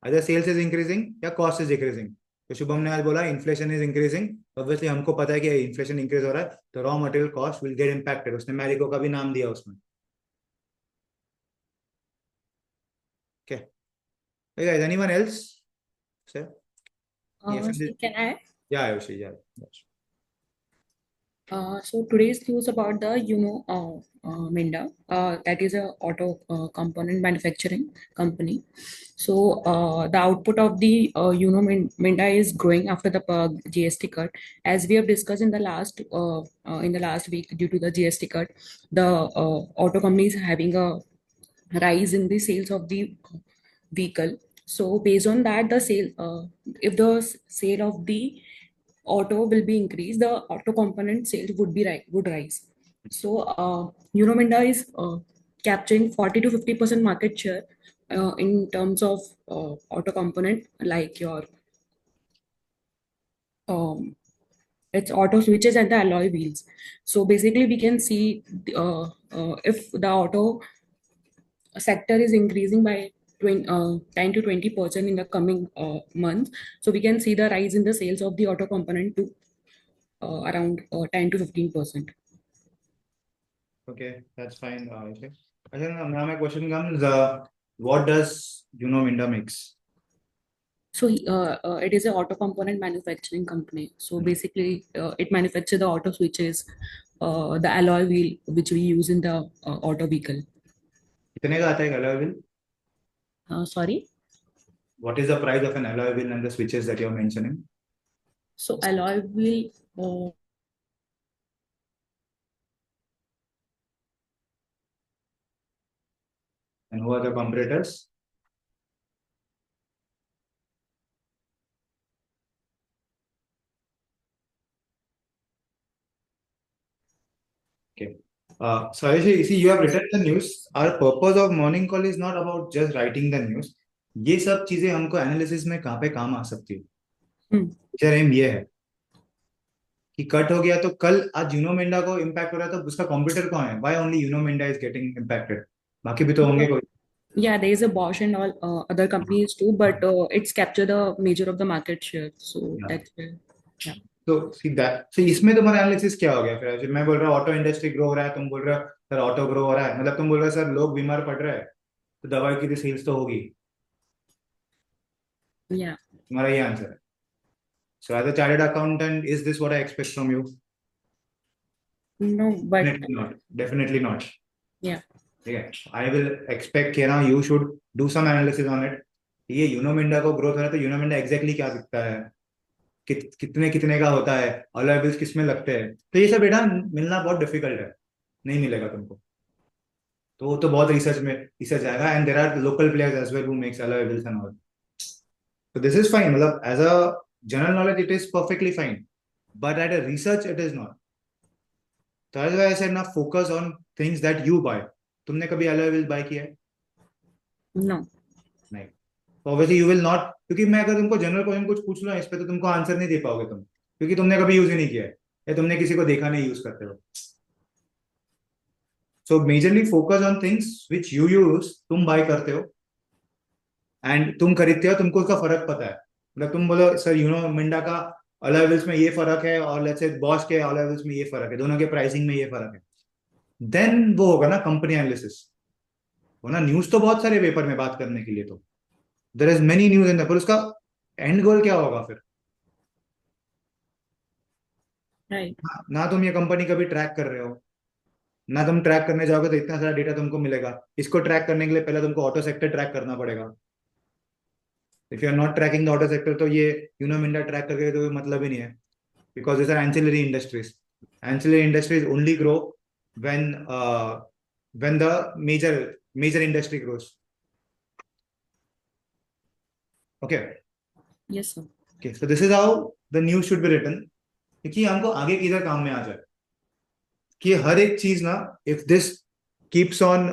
अगर सेल्स इज इंक्रीजिंग या कॉस्ट इज डिक्रीजिंग, तो शुभम ने आज बोला इन्फ्लेशन इज इंक्रीजिंग, ऑब्वियसली हमको पता है कि इन्फ्लेशन इंक्रीज हो रहा है तो raw material cost will get impacted, उसने मैरिको का भी नाम दिया उसमें। Okay. Hey guys, anyone else? Sir? So can I? Yeah, Ayushi, yeah. Yes. So today's news about the Minda, that is a auto component manufacturing company. So the output of the Minda is growing after the GST cut. As we have discussed in the last week, due to the GST cut, the auto company is having a rise in the sales of the vehicle. So based on that, if the sale of the auto will be increased, the auto component sales would rise. So Minda is capturing 40 to 50% market share in terms of auto component, like your it's auto switches and the alloy wheels. So basically we can see if the auto sector is increasing by 10 to 20% in the coming months. So we can see the rise in the sales of the auto component to around 10 to 15%. Okay, that's fine. Ayushi. Ajay, now my question comes, what does Minda makes? So it is an auto component manufacturing company. So basically it manufactures the auto switches, the alloy wheel which we use in the auto vehicle. कितने का आता है alloy wheel? Sorry? What is the price of an alloy wheel and the switches that you're mentioning? So alloy wheel, And who are the competitors? Okay. So Ayushi, see, you have written the news. Our purpose of morning call is not about just writing the news. ये सब चीजें हमको analysis में कहाँ पे काम आ सकती है। पिक्चर एम ये है कि कट हो गया तो कल आज यूनो मिंडा को इम्पैक्ट हो रहा है तो उसका कॉम्पिटिटर कौन है? Why only Uno Minda is getting impacted? बाकी भी तो होंगे कोई। yeah, there is a Bosch and all other companies too, but it's capture the major of the market share. So that's where, yeah. तो सीधा तो इसमें तुम्हारा एनालिसिस क्या हो गया फिर? मैं बोल रहा हूँ ऑटो इंडस्ट्री ग्रो हो रहा है, तुम बोल रहे हो सर ऑटो ग्रो हो रहा है, मतलब तुम बोल रहे हो सर लोग बीमार पड़ रहे हैं तो दवाई की सेल्स तो होगी। Yeah. तुम्हारा ये आंसर है। So as a chartered accountant, is this what I expect from you? No, but Definitely not. Definitely not. yeah. Okay. I will expect you should do some analysis on it. ये Uno Minda को growth हो रहा है तो Uno Minda exactly क्या दिखता है, कितने कितने का होता है, अलॉय व्हील्स किसमें लगते हैं, तो ये सब बेटा मिलना बहुत डिफिकल्ट है, नहीं मिलेगा तुमको। तो वो तो बहुत रिसर्च आएगा and there are local players as well who makes alloy wheels and all. So this is fine. मतलब as a general knowledge, it is perfectly fine. But at a research, it is not. So that's why I said now focus on things that you buy. तुमने कभी alloy wheel buy किया है? No. नहीं. So obviously you will not. क्योंकि मैं अगर तुमको general question कुछ पूछ लूँ इस पे तो तुमको आंसर नहीं दे पाओगे तुम, क्योंकि तुमने कभी यूज ही नहीं किया है या तुमने किसी को देखा नहीं यूज करते हो। So majorly focus on things which you use, तुम buy करते हो एंड तुम खरीदते हो, तुमको उसका फर्क पता है। मतलब तुम बोलो सर यूनो मिंडा का अलॉय व्हील्स में ये फर्क है और लेट्स से बॉश के अलॉय व्हील्स में ये फर्क है, दोनों के प्राइसिंग में ये फर्क है, देन वो होगा ना कंपनी एनालिसिस। वरना न्यूज तो बहुत सारे पेपर में बात करने के लिए, तो there is many news in the, पर उसका एंड गोल क्या होगा फिर? Right. ना तुम ये कंपनी कभी ट्रैक कर रहे हो, ना तुम ट्रैक करने जाओगे तो इतना सारा डेटा तुमको मिलेगा। इसको ट्रैक करने के लिए पहले तुमको ऑटो सेक्टर ट्रैक करना पड़ेगा। If you are not tracking the auto sector तो ये यूनो मिंडा ट्रैक करके तो कोई मतलब ही नहीं है, because these are ancillary industries. Ancillary industries only grow when the major industry grows. Okay. Yes, sir. Okay. So this is how the news should be written. क्योंकि हमको आगे किधर काम में आ जाए कि हर एक चीज ना, if this keeps on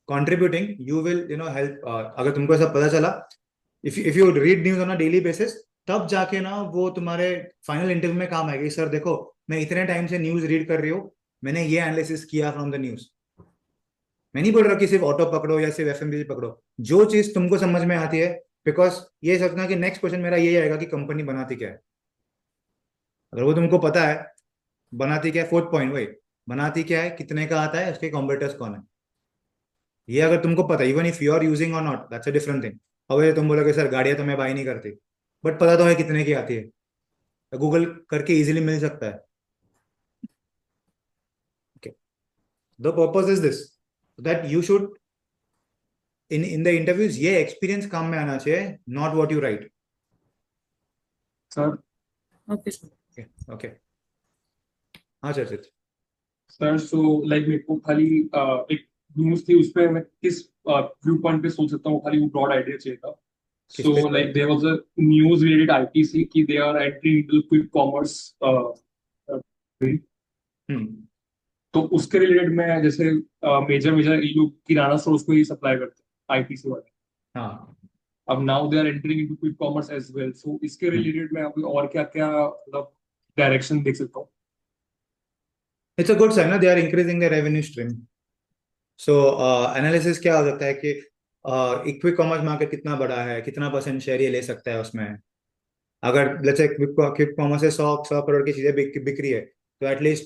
contributing, you will help. अगर तुमको ऐसा पता चला, if you read news on a daily basis, तब जाके ना वो तुम्हारे फाइनल इंटरव्यू में काम आएगी। सर देखो मैं इतने टाइम से न्यूज रीड कर रही हूँ, मैंने ये एनालिसिस किया फ्रॉम द न्यूज। मैं नहीं बोल रहा कि सिर्फ ऑटो पकड़ो या सिर्फ एफएमसीजी पकड़ो, जो चीज तुमको समझ में आती है बिकॉज ये सोचना कि नेक्स्ट क्वेश्चन मेरा यही आएगा कि कंपनी बनाती क्या है। अगर वो तुमको पता है बनाती क्या है, फोर्थ पॉइंट वही, बनाती क्या है, कितने का आता है, उसके कॉम्पिटिटर्स कौन है, ये अगर तुमको पता, even if you are using or not, that's a different thing. अब तुम बोलोगे सर गाड़ियां तो मैं बाई नहीं करती, बट पता तो है कितने की आती है, गूगल करके इजीली मिल सकता है। Okay, the purpose is this, that you should in the interviews ये एक्सपीरियंस काम में आना चाहिए, not what you right. Sir Okay, sir. Okay okay, हाँ चर्चित। सर सो लाइक मेरे को खाली एक न्यूज थी, उस पे मैं किस व्यू पॉइंट पे सोच सकता हूँ, खाली वो ब्रॉड आइडिया चाहिए था। किस पे? So like there was a news related ITC की they are entering into quick commerce, hmm. तो उसके रिलेटेड मैं जैसे मेजर मेजर ये लोग किराना स्टोर्स को ही सप्लाई करते हैं आईटीसी वाले। हाँ। अब now they are entering into quick commerce as well, so इसके रिलेटेड मैं अभी और क्या क्या मतलब डायरेक्शन देख सकता हूँ। इट्स अ गुड साइन ना, they are increasing the revenue stream. So analysis क्या हो सकता है कि क्विक कॉमर्स मार्केट कितना बड़ा है, कितना परसेंट शेयर ये ले सकता है उसमें। अगर लेट्स से क्विक कॉमर्स से 100 करोड़ की चीजें बिक रही है, तो एटलीस्ट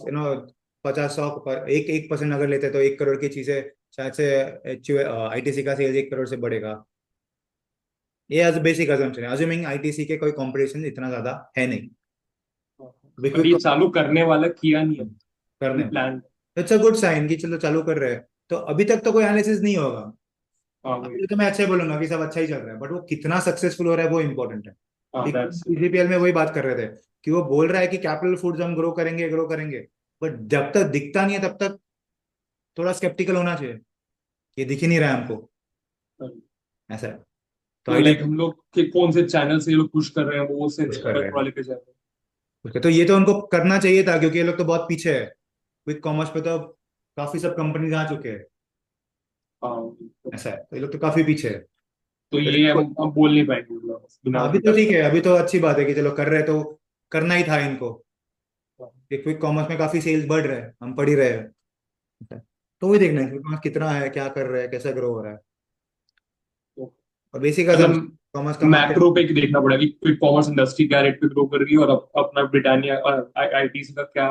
50 100 पर एक 1% अगर लेते हैं, तो 1 करोड़ की चीजें शायद से आईटीसी का सेल्स 1 करोड़ से बढ़ेगा। ये एज बेसिक अजम्पशन है, अज्यूमिंग आईटीसी के कोई कंपटीशन इतना ज्यादा है नहीं। बट ये चालू करने वाला किया नहीं है, करने, अभी plan. It's a good sign कि चलो चालू कर रहे हैं। तो अभी तक तो कोई एनालिसिस नहीं होगा, हाँ वही, अभी तो मैं अच्छा ही बोलूंगा कि सब अच्छा ही चल रहा है, बट वो कितना सक्सेसफुल हो रहा है वो इंपॉर्टेंट है। हाँ दैट्स बीजेपीएल में वही बात कर रहे थे कि वो बोल रहा है कि कैपिटल फूड्स हम ग्रो करेंगे, बट जब तक दिखता नहीं है तब तक थोड़ा स्केप्टिकल होना चाहिए। ये दिख ही नहीं रहा है हमको, ऐसा है। तो तो आईटी लाइक हम लोग के कौन से चैनल से ये लोग पुश कर रहे हैं, वो से कुछ कर रहे अगर थोड़ा हैं, लेके जाए। उसके तो ये तो उनको करना चाहिए था, क्योंकि ये लोग तो बहुत पीछे है क्विक कॉमर्स पे, तो काफी सब कंपनीज आ चुके हैं। हाँ, ऐसा है, तो ये लोग तो काफी पीछे है। तो तो ये देखो, हम बोल नहीं पाएंगे मतलब बिना अभी तो ठीक है, अभी तो अच्छी बात है कि चलो कर रहे हैं, तो करना ही था इनको। ये क्विक कॉमर्स में काफी सेल्स बढ़ रहे हैं, हम पढ़ ही रहे हैं। तो वही देखना है क्विक कॉमर्स कितना है, क्या कर रहा है, कैसा ग्रो हो रहा है। और बेसिक अजम्पशन, मतलब कॉमर्स का मार्केट मैक्रो पे देखना पड़ेगा कि क्विक कॉमर्स इंडस्ट्री क्या रेट पे ग्रो कर रही है, और अपना ब्रिटानिया आईटीसी का क्या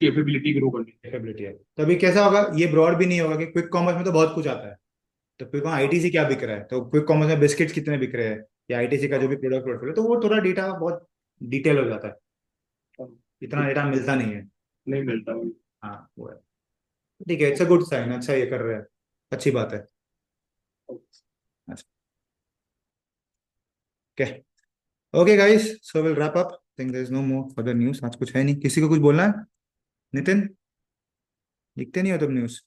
कैपेबिलिटी ग्रो करनी है। कैपेबिलिटी है। तो अभी कैसा होगा, ये ब्रॉड भी नहीं होगा कि क्विक कॉमर्स में तो बहुत कुछ आता है, तो क्विक आईटीसी क्या बिक रहा है, तो क्विक कॉमर्स में बिस्किट्स कितने बिक रहे हैं, या आईटीसी का जो भी प्रोडक्ट पोर्टफोलियो, तो वो थोड़ा डेटा बहुत डिटेल हो जाता है, इतना डेटा मिलता नहीं है। नहीं मिलता भाई। हाँ वो है। ठीक है, इट्स अ गुड साइन, अच्छा ये कर रहे हैं, अच्छी बात है। अच्छा, okay okay guys, so will wrap up, think there is no more further news, आज कुछ है नहीं, किसी को कुछ बोलना है? नितिन, लिखते नहीं हो तुम न्यूज़?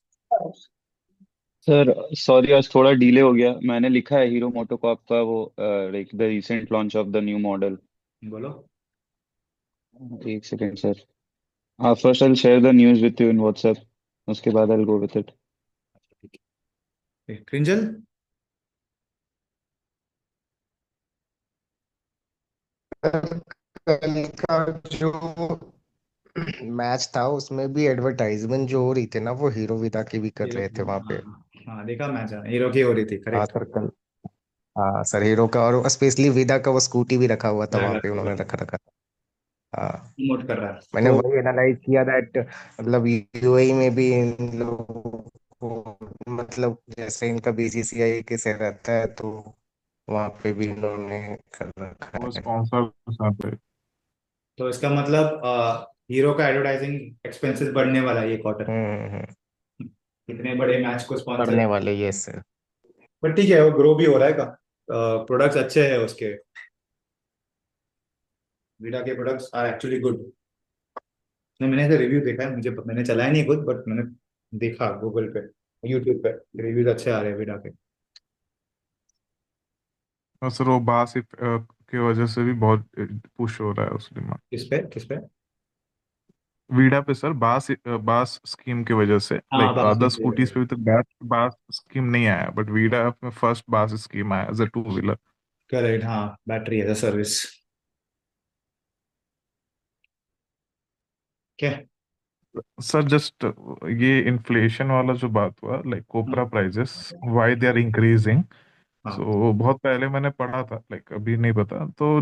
सर सॉरी, आज थोड़ा डिले हो गया। मैंने लिखा है हीरो मोटोकॉर्प का वो like the recent launch of the new model. बोलो। एक सेकेंड सर। हाँ, first I will share the news with you in WhatsApp, उसके बाद I will go with it. ठीक है, क्रिंजल। कल का जो मैच था उसमें भी एडवर्टाइजमेंट जो हो रही थी ना, वो हीरो विदा की भी कर हीरो, रहे थे वहां हाँ पे। हाँ हाँ, देखा मैच, हीरो की हो रही थी, हाँ करेक्ट। सर कल, हाँ सर हीरो का, और स्पेशली विदा का वो स्कूटी भी रखा हुआ था वहां पे, उन्होंने रखा रखा था। हाँ, प्रमोट कर रहा है मैंने तो। वही एनालाइज किया दैट मतलब यूएई में भी इन लोगों को, मतलब जैसे इनका बीसीसीआई के से रहता है, तो वहां पे भी इन्होंने कर रखा वो है। स्पॉन्सर साथ है। तो इसका मतलब हीरो का एडवर्टाइजिंग एक्सपेंसेस बढ़ने वाला है ये क्वार्टर, हम्म। इतने बड़े मैच को स्पॉन्सर। पढ़ने वाले, ये सर। बट ठीक है, वो ग्रो भी हो रहा है का, प्रोडक्ट्स अच्छे हैं उसके, वीडा के प्रोडक्ट्स आर एक्चुअली गुड। मैंने ऐसे रिव्यू देखा है, मुझे मैंने चलाया नहीं खुद, बट मैंने देखा गूगल पे, यूट्यूब पे, रिव्यूज अच्छे आ रहे हैं वीडा के। और सर वो बास की वजह से भी बहुत पुश हो रहा है उस डिमांड। किस पे, किस पे? वीडा पे सर, बास बास स्कीम की वजह से, हाँ लाइक बात अदर स्कूटीज पे भी तक बास बास स्कीम नहीं आया, बट वीडा में फर्स्ट बास स्कीम आया as a two wheeler. Correct, हाँ, बैटरी एज अ सर्विस। क्या? सर जस्ट ये इन्फ्लेशन वाला जो बात हुआ, like copra prices why they are increasing, हाँ सो बहुत पहले मैंने पढ़ा था, लाइक अभी नहीं पता। तो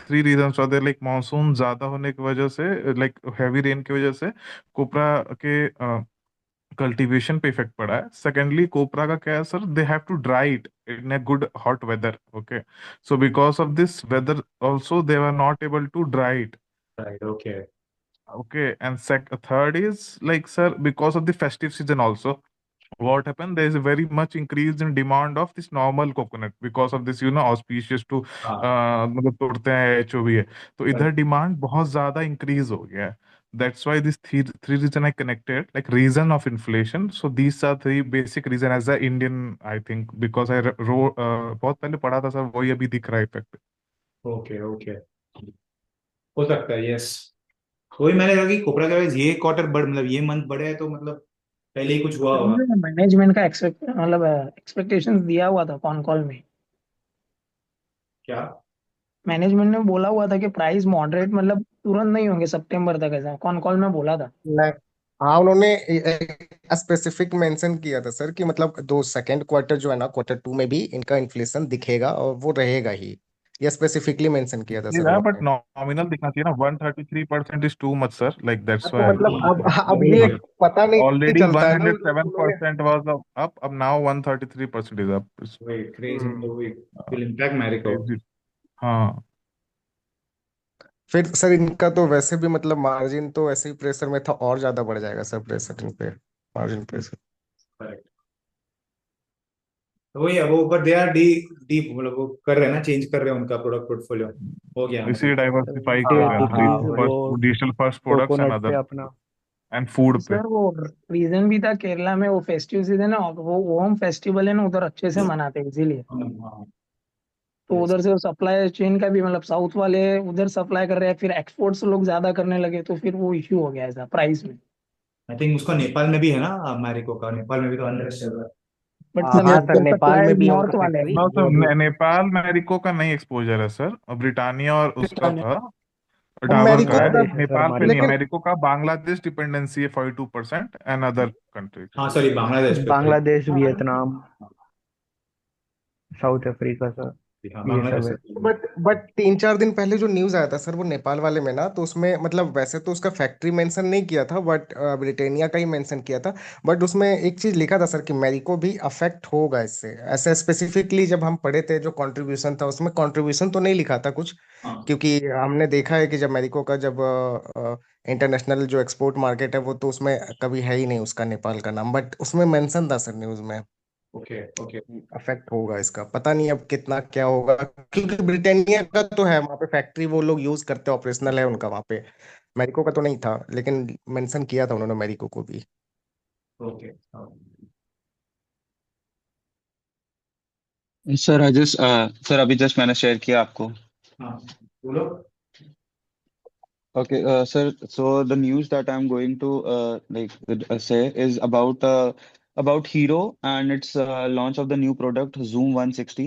3 reasons are there, like monsoon ज्यादा होने की वजह से, लाइक हैवी रेन की वजह से कोपरा के कल्टीवेशन पे इफेक्ट पड़ा है। सेकेंडली कोपरा का क्या है sir, they have to dry it in a good hot weather. Okay, so because of this weather also they are not able to dry it. Right okay Okay, and third is like, sir, because of the festive season also, what happened? There is a very much increase in demand of this normal coconut because of this, auspicious to हाँ मतलब तोड़ते हैं जो भी है, तो इधर right. Demand बहुत ज्यादा इंक्रीज हो गया है। That's why this three reason I connected, like reason of inflation. So these are three basic reason as a Indian, I think, because I wrote बहुत पहले पढ़ा था सर, वही अभी दिख रहा है इफेक्ट। ओके ओके हो सकता है यस। वही मैंने कहा कि कोपरा का ये क्वार्टर बढ़ मतलब ये मंथ बढ़े है तो मतलब पहले ही कुछ हुआ होगा। मैनेजमेंट का मतलब एक्सपेक्टेशंस दिया हुआ था कॉन कॉल में। क्या मैनेजमेंट ने बोला हुआ था कि प्राइस मॉडरेट मतलब तुरंत नहीं होंगे सितंबर तक, ऐसा कॉन कॉल में बोला था। नहीं, हाँ उन्होंने स्पेसिफिक मेंशन किया था सर कि मतलब दो सेकंड क्वार्टर जो है ना, Q2 में भी इनका इन्फ्लेशन दिखेगा और वो रहेगा ही। ये स्पेसिफिकली मेंशन किया था सर दिखेगा, बट उन्होंने। नॉमिनल दिखना चाहिए ना। 133% is too much sir, like that's तो व्हाई। मतलब अब वही ये है पता नहीं ऑलरेडी चलता है ना उन्होंने। 107% वाज अप, अब नाउ 133% इज अप। वही क्रेज हम्म। तो वही विल इम्पैक्ट मैरिको। क्रेजी। हाँ। फिर सर इनका तो वैसे भी मतलब मार्जिन तो ऐसे ही प्रेशर में था, और ज्यादा बढ़ जाएगा सर प्रेशर इन पे, मार्जिन प्रेशर। करेक्ट वही है वो पर दे आर डी डीप मतलब वो कर रहे हैं ना चेंज कर रहे हैं उनका प्रोडक्ट पोर्टफोलियो हो गया इसी मतलब। डाइवर्सिफाई कर ये रहे हैं, हाँ डिक्रीज लाइक वो first digital first products and coconut पे अदर अपना। एंड फूड पे। सर वो रीजन भी था, केरला में वो फेस्टिव सीजन है, वो ओम फेस्टिवल है ना, उधर अच्छे से मनाते हैं इसीलिए। हाँ तो यस उधर से सप्लाई चेन का भी मतलब साउथ वाले उधर सप्लाई कर रहे हैं, फिर एक्सपोर्ट्स लोग ज्यादा करने लगे, तो फिर वो इश्यू हो गया ऐसा प्राइस में। आई थिंक उसका नेपाल में भी है ना मैरिको का, नेपाल में भी तो अनरेस्ट चल रहा है। बट सर हाँ सर, उधर नेपाल में सप्लाई भी है उनका नॉर्थ वाले हैं फैक्ट्री ना। नो सर, जो अभी। नेपाल मैरिको का नहीं एक्सपोजर है सर, ब्रिटानिया और उसका ब्रिटानिया। था, अब डाबर का मैरिको है। का, बांग्लादेश है सर नेपाल पे हमारे नहीं है, लेकिन पास। मैरिको का बांग्लादेश डिपेंडेंसी है 42% एंड अदर कंट्रीज। हाँ सॉरी बांग्लादेश पे sorry. Bangladesh, Vietnam, south Africa sir, हाँ ये बांग्लादेश सब है। से। बट 3-4 दिन पहले जो न्यूज आया था सर वो नेपाल वाले में ना, तो उसमें मतलब वैसे तो उसका फैक्ट्री मेंशन नहीं किया था, बट ब्रिटेनिया का ही मेंशन किया था। बट उसमें एक चीज लिखा था सर कि मैरिको भी अफेक्ट होगा इससे, ऐसे स्पेसिफिकली जब हम पढ़े थे जो कंट्रीब्यूशन था उसमें कंट्रीब्यूशन तो नहीं लिखा था कुछ। हाँ क्योंकि हमने देखा है कि जब मैरिको का जब इंटरनेशनल जो एक्सपोर्ट मार्केट है वो तो उसमें कभी है ही नहीं उसका नेपाल का नाम, बट उसमें मेंशन था सर न्यूज में। ओके ओके अफेक्ट होगा इसका, पता नहीं अब कितना क्या होगा, क्योंकि ब्रिटानिया का तो है वहाँ पे फैक्ट्री, वो लोग यूज करते, ऑपरेशनल है उनका वहाँ पे। मेरिको का तो नहीं था, लेकिन मेंशन किया था उन्होंने मेरिको को भी। ओके सर सर अभी जस्ट मैंने शेयर किया आपको। हाँ बोलो। Okay, sir. So the news that I'm going to say is about Hero and its launch of the new product Zoom 160.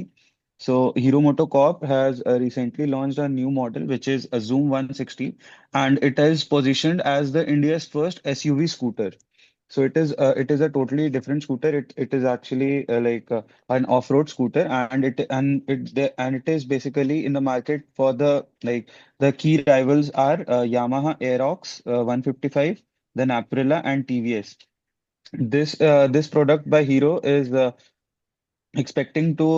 So Hero MotoCorp has recently launched a new model which is a Zoom 160, and it is positioned as the India's first SUV scooter. So it is a totally different scooter. It is actually an off-road scooter, and it is basically in the market for the key rivals are Yamaha Aerox 155, then Aprilia and TVS. This product by Hero is expecting to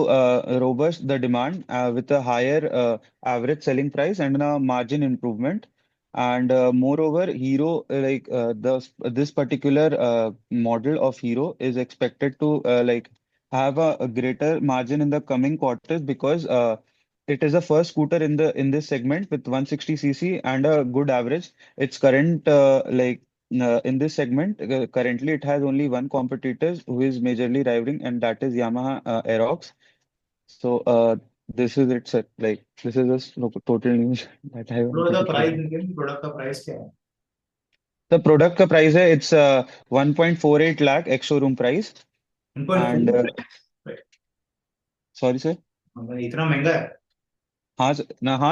robust the demand with a higher average selling price and a margin improvement. And moreover, Hero this particular model of Hero is expected to have a greater margin in the coming quarters because it is a first scooter in this segment with 160 cc and a good average. Its current in this segment, currently it has only one competitor who is majorly rivaling, and that is Yamaha Aerox. So this is it, sir. Like this is just total news that I बोलो wanted the to price share. Product का price क्या है। The product का price है it's 1.48 lakh ex showroom price, and 1.4 sorry sir. इतना महंगा है। हाँ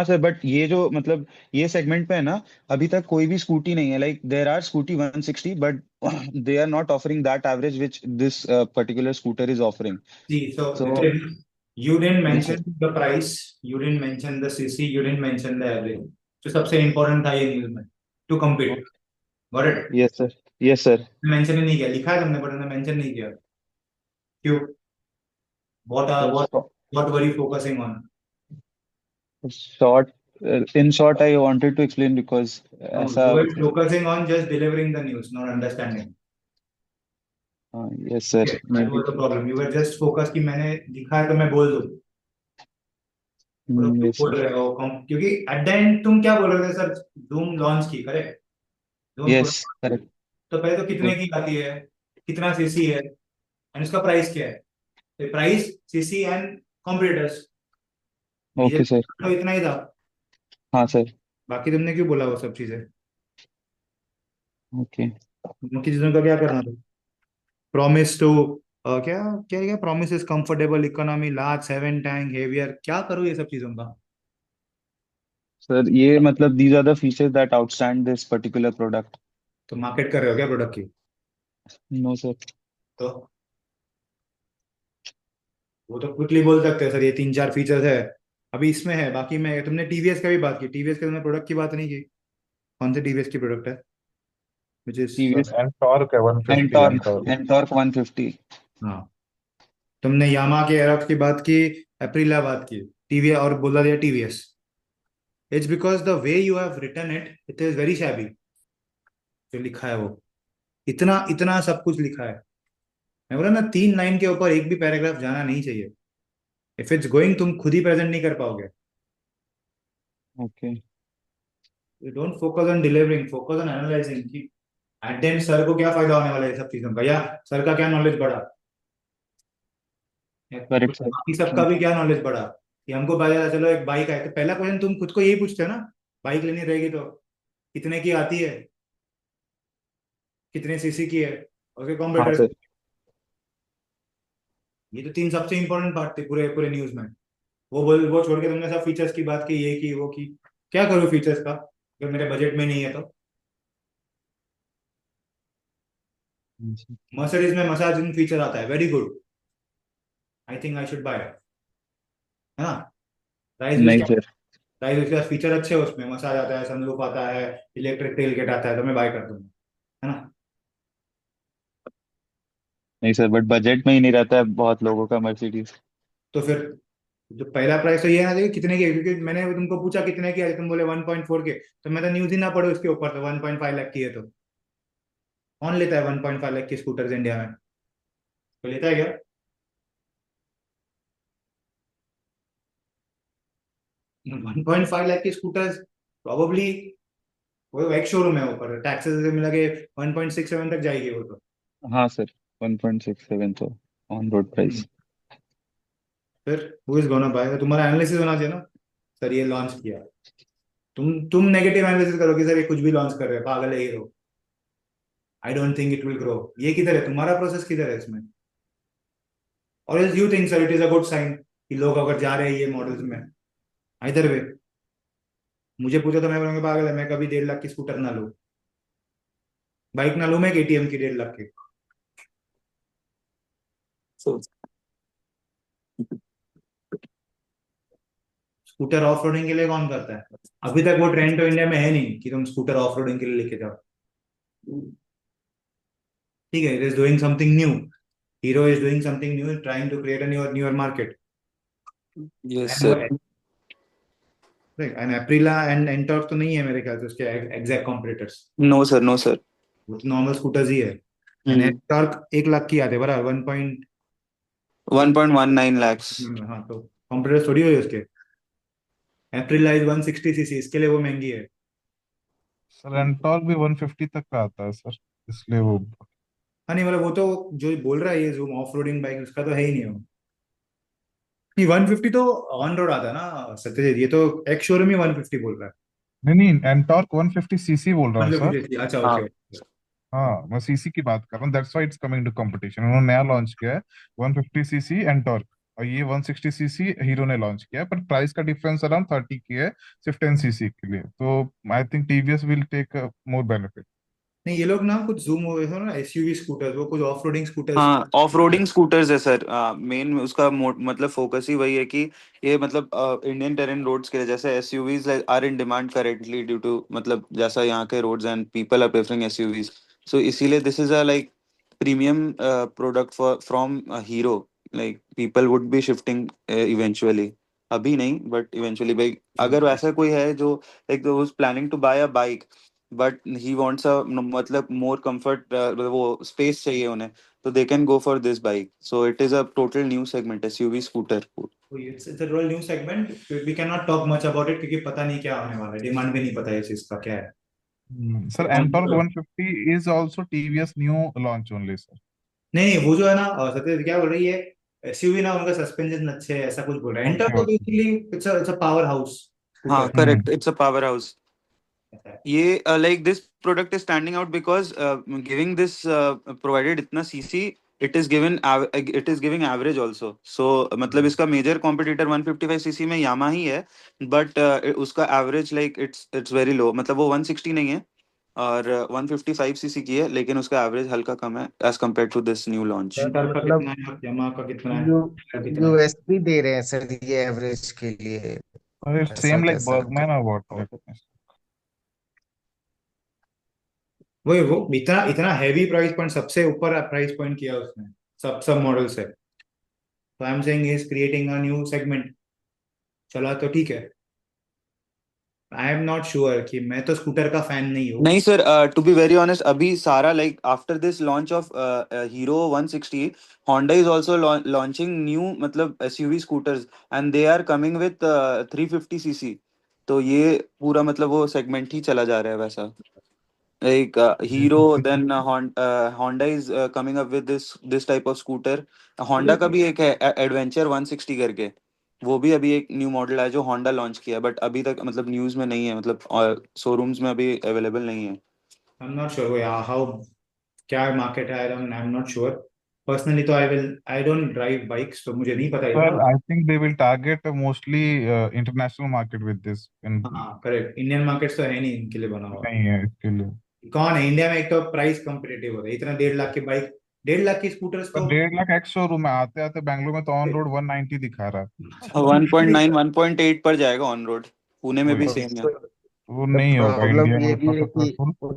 सर, बट ये जो मतलब ये सेगमेंट पे है ना, अभी तक कोई भी स्कूटी नहीं है। Like there are scooty 160 but they are not offering that average which this particular scooter is offering. जी so so Nitin You didn't Yes, sir. mention the price, you didn't mention the CC, you didn't mention the average. जो सबसे important था ये news में, to compete. Got it? Yes, sir. Yes, sir. Mention ही नहीं किया, लिखा है तुमने पर तुमने मेंशन नहीं किया. क्यों? What Sir, what were you focusing on? short, in short, I wanted to explain because No, ऐसा you were focusing on just delivering the news, not understanding. yes, sir. That Maybe. was the problem. You were just focused कि मैंने लिखा है तो मैं बोल दूं. Yes, बोल sir. रहे हो क्योंकि एट द एंड तुम क्या बोल रहे थे सर? जूम लॉन्च की, करेक्ट? Zoom Yes, correct. तो पहले तो कितने की आती है, कितना सीसी है, एंड उसका प्राइस क्या है? Price, CC and competitors. Okay, sir. तो इतना ही था. हाँ, sir. बाकी तुमने क्यों बोला वो सब चीजें? Okay. बाकी चीजों का क्या करना था? प्रॉमिस टू क्या क्या क्या promise is comfortable economy, large 7 tank heavier, क्या करूँ ये सब चीजों का? Sir, ये मतलब these are the features that outstand this particular product. तो मार्केट कर रहे हो क्या प्रोडक्ट की? No, sir. तो वो तो क्विकली बोल सकते हैं सर ये 3-4 फीचर्स है, अभी इसमें है. बाकी में तुमने टीवीएस का भी बात की, टीवीएस के तुमने प्रोडक्ट की बात नहीं की. कौन से टीवीएस की प्रोडक्ट है which is? TVS and torque है 150 Ntorq टॉर्क. Ntorq 150. हाँ, तुमने यामा के एरोक्स की बात की, एप्रिला बात की, टीवीएस और बोला दिया TVS. It's because the way you have written it, it is very shabby. जो लिखा है वो इतना इतना सब कुछ लिखा है. मैं बोला ना 3 लाइन के ऊपर एक भी पैराग्राफ जाना नहीं चाहिए. इफ इट्स गोइंग तुम खुद ही प्रेजेंट नहीं कर पाओगे. Okay. You don't focus on delivering, focus on analysing कि एट द एंड सर को क्या फायदा होने वाला है ये सब चीजों का, या सर का क्या नॉलेज बढ़ा, या Correct, sir. बाकी सबका भी क्या नॉलेज बढ़ा. कि हमको पता चला चलो एक बाइक है, तो पहला क्वेश्चन तुम खुद को यही पूछते हो ना, बाइक लेनी रहेगी तो कितने की आती है, कितने सीसी की है, और उसके हाँ, कॉम्पिटिटर. sir. ये तो 3 सबसे इंपॉर्टेंट पार्ट थे पूरे पूरे न्यूज में. वो छोड़ के तुमने सब फीचर्स की बात की, ये की वो की. क्या करूँ फीचर्स का अगर मेरे बजट में नहीं है तो? मर्सिडीज में मसाजिंग फीचर आता है, very good, I think I should buy, है ना? प्राइस नहीं, उसका, sir. प्राइस उसके फीचर अच्छे हैं, उसमें मसाज आता है, सनरूफ आता है, इलेक्ट्रिक टेल गेट आता है, तो मैं बाय कर दूंगा, है ना? नहीं, सर, बट बजट में ही नहीं रहता है बहुत लोगों का मर्सिडीज. तो फिर जो पहला प्राइस तो ये ना देखिए कितने की है, क्योंकि मैंने तुमको पूछा कितने की है, तुम बोले 1.4 के, तो मैं तो न्यूज ही ना पढ़े उसके ऊपर, तो 1.5 लाख की है तो कौन लेता है 1.5 लाख की स्कूटर्स इंडिया में? तो लेता है क्या? 1.5 लाख की स्कूटर्स प्रॉबली वो एक शोरूम है, ऊपर टैक्सेस से मिला के 1.67 तक जाएगी वो तो. हाँ, सर. 1.67 तो ऑन रोड प्राइस. फिर हु इज गोना बाय? तुम्हारा एनालिसिस होना चाहिए ना, सर ये लॉन्च किया. तुम नेगेटिव एनालिसिस करो कि सर ये कुछ भी लॉन्च कर रहे हैं, पागल है ये लोग, I don't think it will grow. ये किधर है तुम्हारा प्रोसेस, किधर है इसमें? और you think sir it is a good sign कि लोग अगर जा रहे हैं ये मॉडल्स में, आइदर वे. मुझे पूछा तो मैं बोलूंगा पागल है, मैं कभी 1.5 लाख की स्कूटर ना लूं, बाइक ना लूं मैं केटीएम की 1.5 लाख की. स्कूटर ऑफ रोडिंग के लिए कौन करता है? अभी तक वो ट्रेंड तो इंडिया में है नहीं कि तुम स्कूटर ऑफ रोडिंग के लिए लेके जाओ. ठीक है, it is doing something new. Hero is doing something new, trying to create a newer market. Yes, sir. And Aprilia and Ntorq तो नहीं है मेरे ख्याल से उसके exact competitors. No, sir. No, sir. वो तो नॉर्मल स्कूटर्स ही है. एंड एंटॉर्क 1 लाख की आते बराबर 1 1.19 lakhs. हाँ, तो कॉम्पिटिटर्स थोड़ी हुई उसके. एप्रिला इज 160 सीसी, इसके लिए वो महंगी है. सर एंटॉर्क भी 150 तक का आता है सर, इसलिए वो. हाँ नहीं, मतलब वो तो जो बोल रहा है ये जूम ऑफ रोडिंग बाइक, उसका तो है ही नहीं वो. नहीं 150 तो ऑन रोड आता है ना सत्यजीत, ये तो एक्स शोरूम ही 150 बोल रहा है. नहीं नहीं, एंटॉर्क 150 सीसी बोल रहा हूँ सर. 150, अच्छा हाँ. ओके. हाँ, मैं सीसी की बात कर रहा हूँ, that's why it's coming to competition. उन्होंने नया लॉन्च किया है 150 सीसी एंटॉर्क, और ये 160 सीसी हीरो ने लॉन्च किया है, पर प्राइस का डिफरेंस अराउंड 30 की है सिर्फ 10 सीसी के लिए. तो I think TVS will take more benefit. नहीं, ये लोग ना कुछ जूम हुए थे ना, एसयूवी स्कूटर्स, वो कुछ ऑफ रोडिंग स्कूटर्स। हाँ, ऑफ रोडिंग स्कूटर्स है सर। मेन उसका मतलब फोकस ही वही है कि ये मतलब इंडियन टेरेन रोड्स के लिए, जैसे SUVs are in demand currently due to मतलब जैसा यहाँ के roads and people are preferring SUVs. So इसीलिए this is a like premium product for from Hero. Like people would be shifting eventually, अभी नहीं बट इवेंचुअली। भाई अगर ऐसा कोई है जो like planning to buy a bike but he wants a मतलब मोर कंफर्ट, वो स्पेस चाहिए उन्हें, so they can go for this bike. So it is a total new segment, SUV scooter. It's a whole new segment, we can not talk much about it क्योंकि पता नहीं क्या होने वाला है, डिमांड भी नहीं पता है इस चीज का क्या है। Sir, Ntorq 150 is also TVS new launch only, sir. नहीं, वो जो है ना, सत्य क्या बोल रही है, एसयूवी ना उनका सस्पेंशन अच्छे है ऐसा कुछ बोल रहा है। एंटर Okay, तो okay. Basically it's a power house हाँ scooter. Correct, it's a power house. ये like this product is standing out because giving this provided इतना CC, it is giving average also. So मतलब इसका major competitor 155 CC में यामा ही है, but उसका average like it's very low. मतलब वो 160 नहीं है और 155 सीसी की है, लेकिन उसका एवरेज हल्का कम है as compare to this new launch. Sir Ntorq का मतलब कितना है, यामा का कितना है, यू कितना है? यूएसपी दे रहे हैं सर ये एवरेज के लिए, It's ऐसा same like कैसा? Bergman or what? Like, वो इतना इतना हैवी प्राइस पॉइंट, सबसे ऊपर प्राइस पॉइंट किया उसने सब सब मॉडल से। तो I am saying is creating a new segment, चला तो ठीक है। आई एम नॉट श्योर कि मैं तो स्कूटर का फैन नहीं हूँ। नहीं sir, to be very honest, अभी सारा like after this launch of Hero 160, Honda is also launching new मतलब SUV scooters and they are coming with 350 CC. तो ये पूरा मतलब वो सेगमेंट ही चला जा रहा है वैसा। Like Hero, then Honda is coming up with this type of scooter. Honda का भी एक है एडवेंचर 160 करके, वो भी अभी एक न्यू मॉडल है जो Honda लॉन्च किया, बट अभी तक मतलब न्यूज में नहीं है, मतलब शोरूम्स में अभी अवेलेबल नहीं है। आई एम नॉट श्योर हाउ, क्या मार्केट है, आई एम नॉट श्योर। पर्सनली तो आई डोंट ड्राइव बाइक्स, तो मुझे नहीं पता sir, इतना। I think they will target mostly international market with this. हाँ करेक्ट, इंडियन मार्केट तो है नहीं इनके लिए बना हुआ। नहीं है इसके लिए। कौन है इंडिया में, एक तो प्राइस कॉम्पिटिटिव होता है इतना, 1.5 लाख की बाइक, 1.5 लाख की स्कूटर्स पर तो 1.5 लाख एक्स शोरूम में आते आते बैंगलोर में तो ऑन रोड 190 दिखा रहा है। 1.9 1.8 पर जाएगा ऑन रोड, पुणे में भी वही, सेम है। तो वो नहीं होगा प्रॉब्लम इंडिया में ये उतना भी है कि सक्सेसफुल।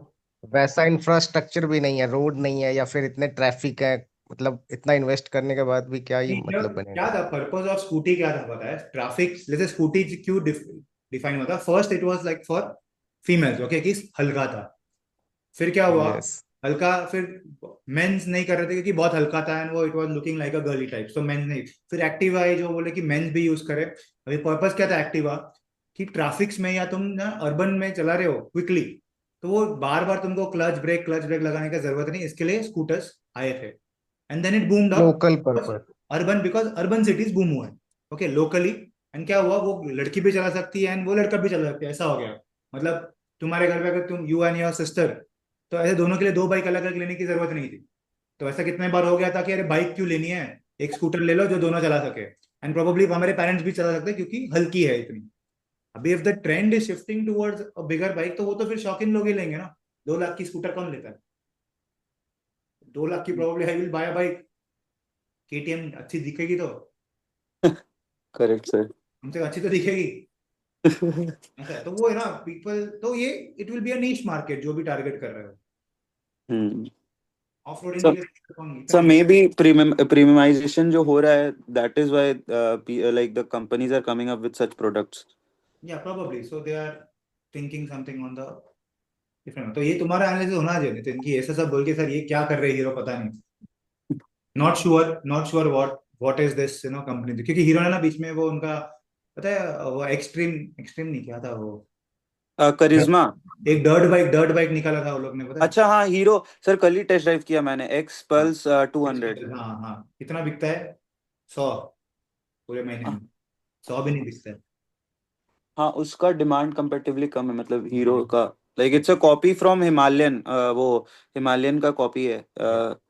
वैसा इंफ्रास्ट्रक्चर भी नहीं है, रोड नहीं है या फिर इतने ट्रैफिक है, मतलब इतना इन्वेस्ट करने के बाद भी क्या ही मतलब क्या बनेगा। था पर्पस ऑफ स्कूटी, क्या था पता है? ट्रैफिक, जैसे स्कूटी क्यों डिफाइन हुआ था, first it was like for females, okay, कि हल्का था। फिर क्या हुआ, यस। हल्का, फिर मेंस नहीं कर रहे थे क्योंकि बहुत हल्का था एंड वो it was looking like a girly type, so mens नहीं। फिर एक्टिवा आई जो बोले कि मेंस भी यूज करे। अभी पर्पस क्या था एक्टिवा, कि ट्रैफिक्स में या तुम ना अर्बन में चला रहे हो क्विकली, तो वो बार बार तुमको क्लच ब्रेक लगाने की जरूरत नहीं, इसके लिए स्कूटर्स आए थे। And then it boomed up local purpose. Urban, because urban cities boom हुए, ओके, लोकली। एंड क्या हुआ, वो लड़की भी चला सकती है एंड वो लड़का भी चला सकता है, ऐसा हो गया। मतलब तुम्हारे घर पे अगर तुम, यू एंड योर सिस्टर, तो ऐसे दोनों के लिए दो बाइक अलग अलग लेने की जरूरत नहीं थी। तो ऐसा कितने बार हो गया था कि अरे बाइक क्यों लेनी है, एक स्कूटर ले लो जो दोनों चला सके। एंड प्रोबेबली हमारे पेरेंट्स भी चला सकते हैं क्योंकि हल्की है इतनी। अभी if the trend is shifting towards a bigger bike, तो वो तो फिर शौकीन लोग ही लेंगे ना। 2 लाख की स्कूटर कौन लेता है? 2 लाख की probably I will buy a bike, KTM अच्छी दिखेगी तो, करेक्ट सर। हमसे अच्छी तो दिखेगी। ऐसा है, तो वो है ना पीपल, तो ये it will be a niche market जो भी टारगेट कर रहे हो। हम्म। ऑफ रोडिंग के सर लिए सर इतना। मे बी प्रीमियमाइजेशन जो हो रहा है, that is why like the companies are coming up with such products. या probably so they are thinking something on the different. तो ये तुम्हारा एनालिसिस होना चाहिए नितिन, कि ऐसा सब बोल के सर ये क्या कर रहे हैं हीरो, पता नहीं, not sure what is this company. क्योंकि हीरो ने ना बीच में वो उनका, पता है, वो एक्सट्रीम एक्सट्रीम नहीं, क्या था वो, करिश्मा। एक डर्ट बाइक निकाला था वो लोग ने, पता है? अच्छा हाँ, हीरो सर कल ही टेस्ट ड्राइव किया मैंने, एक्स हाँ, पल्स 200। हाँ हाँ, कितना बिकता है? 100 पूरे महीने में, 100 भी नहीं बिकता है। हाँ उसका डिमांड कंपेरेटिवली कम है, मतलब हीरो का like it's a copy from Himalayan, वो हिमालयन का कॉपी है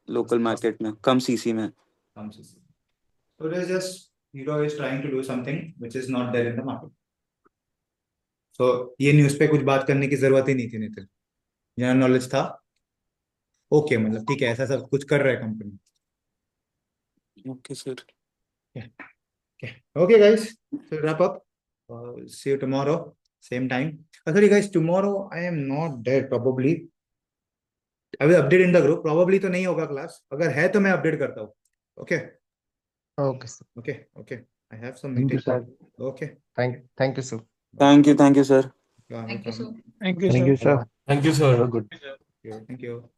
लोकल मार्केट में, कम सीसी में। कम से so it is just Hero is trying to do something which is not there in the market. So ये न्यूज़ पे कुछ बात करने की जरूरत ही नहीं थी नितिन, जनरल नॉलेज था। ओके, मतलब ठीक है, ऐसा सब कुछ कर रहा है company. Okay sir. Okay, guys, so wrap up. See you tomorrow, same time. Sorry, guys, tomorrow I am not there probably. I will update in the group. Probably तो नहीं होगा क्लास, अगर है तो मैं अपडेट करता हूँ. Okay, Okay, sir. okay. I have some Thank you, meeting. sir. Okay. Thank you, sir. Thank you, sir. Yeah, no Thank you, sir. problem. Thank you, Thank sir. you, sir. Thank you, sir. Good. Thank you.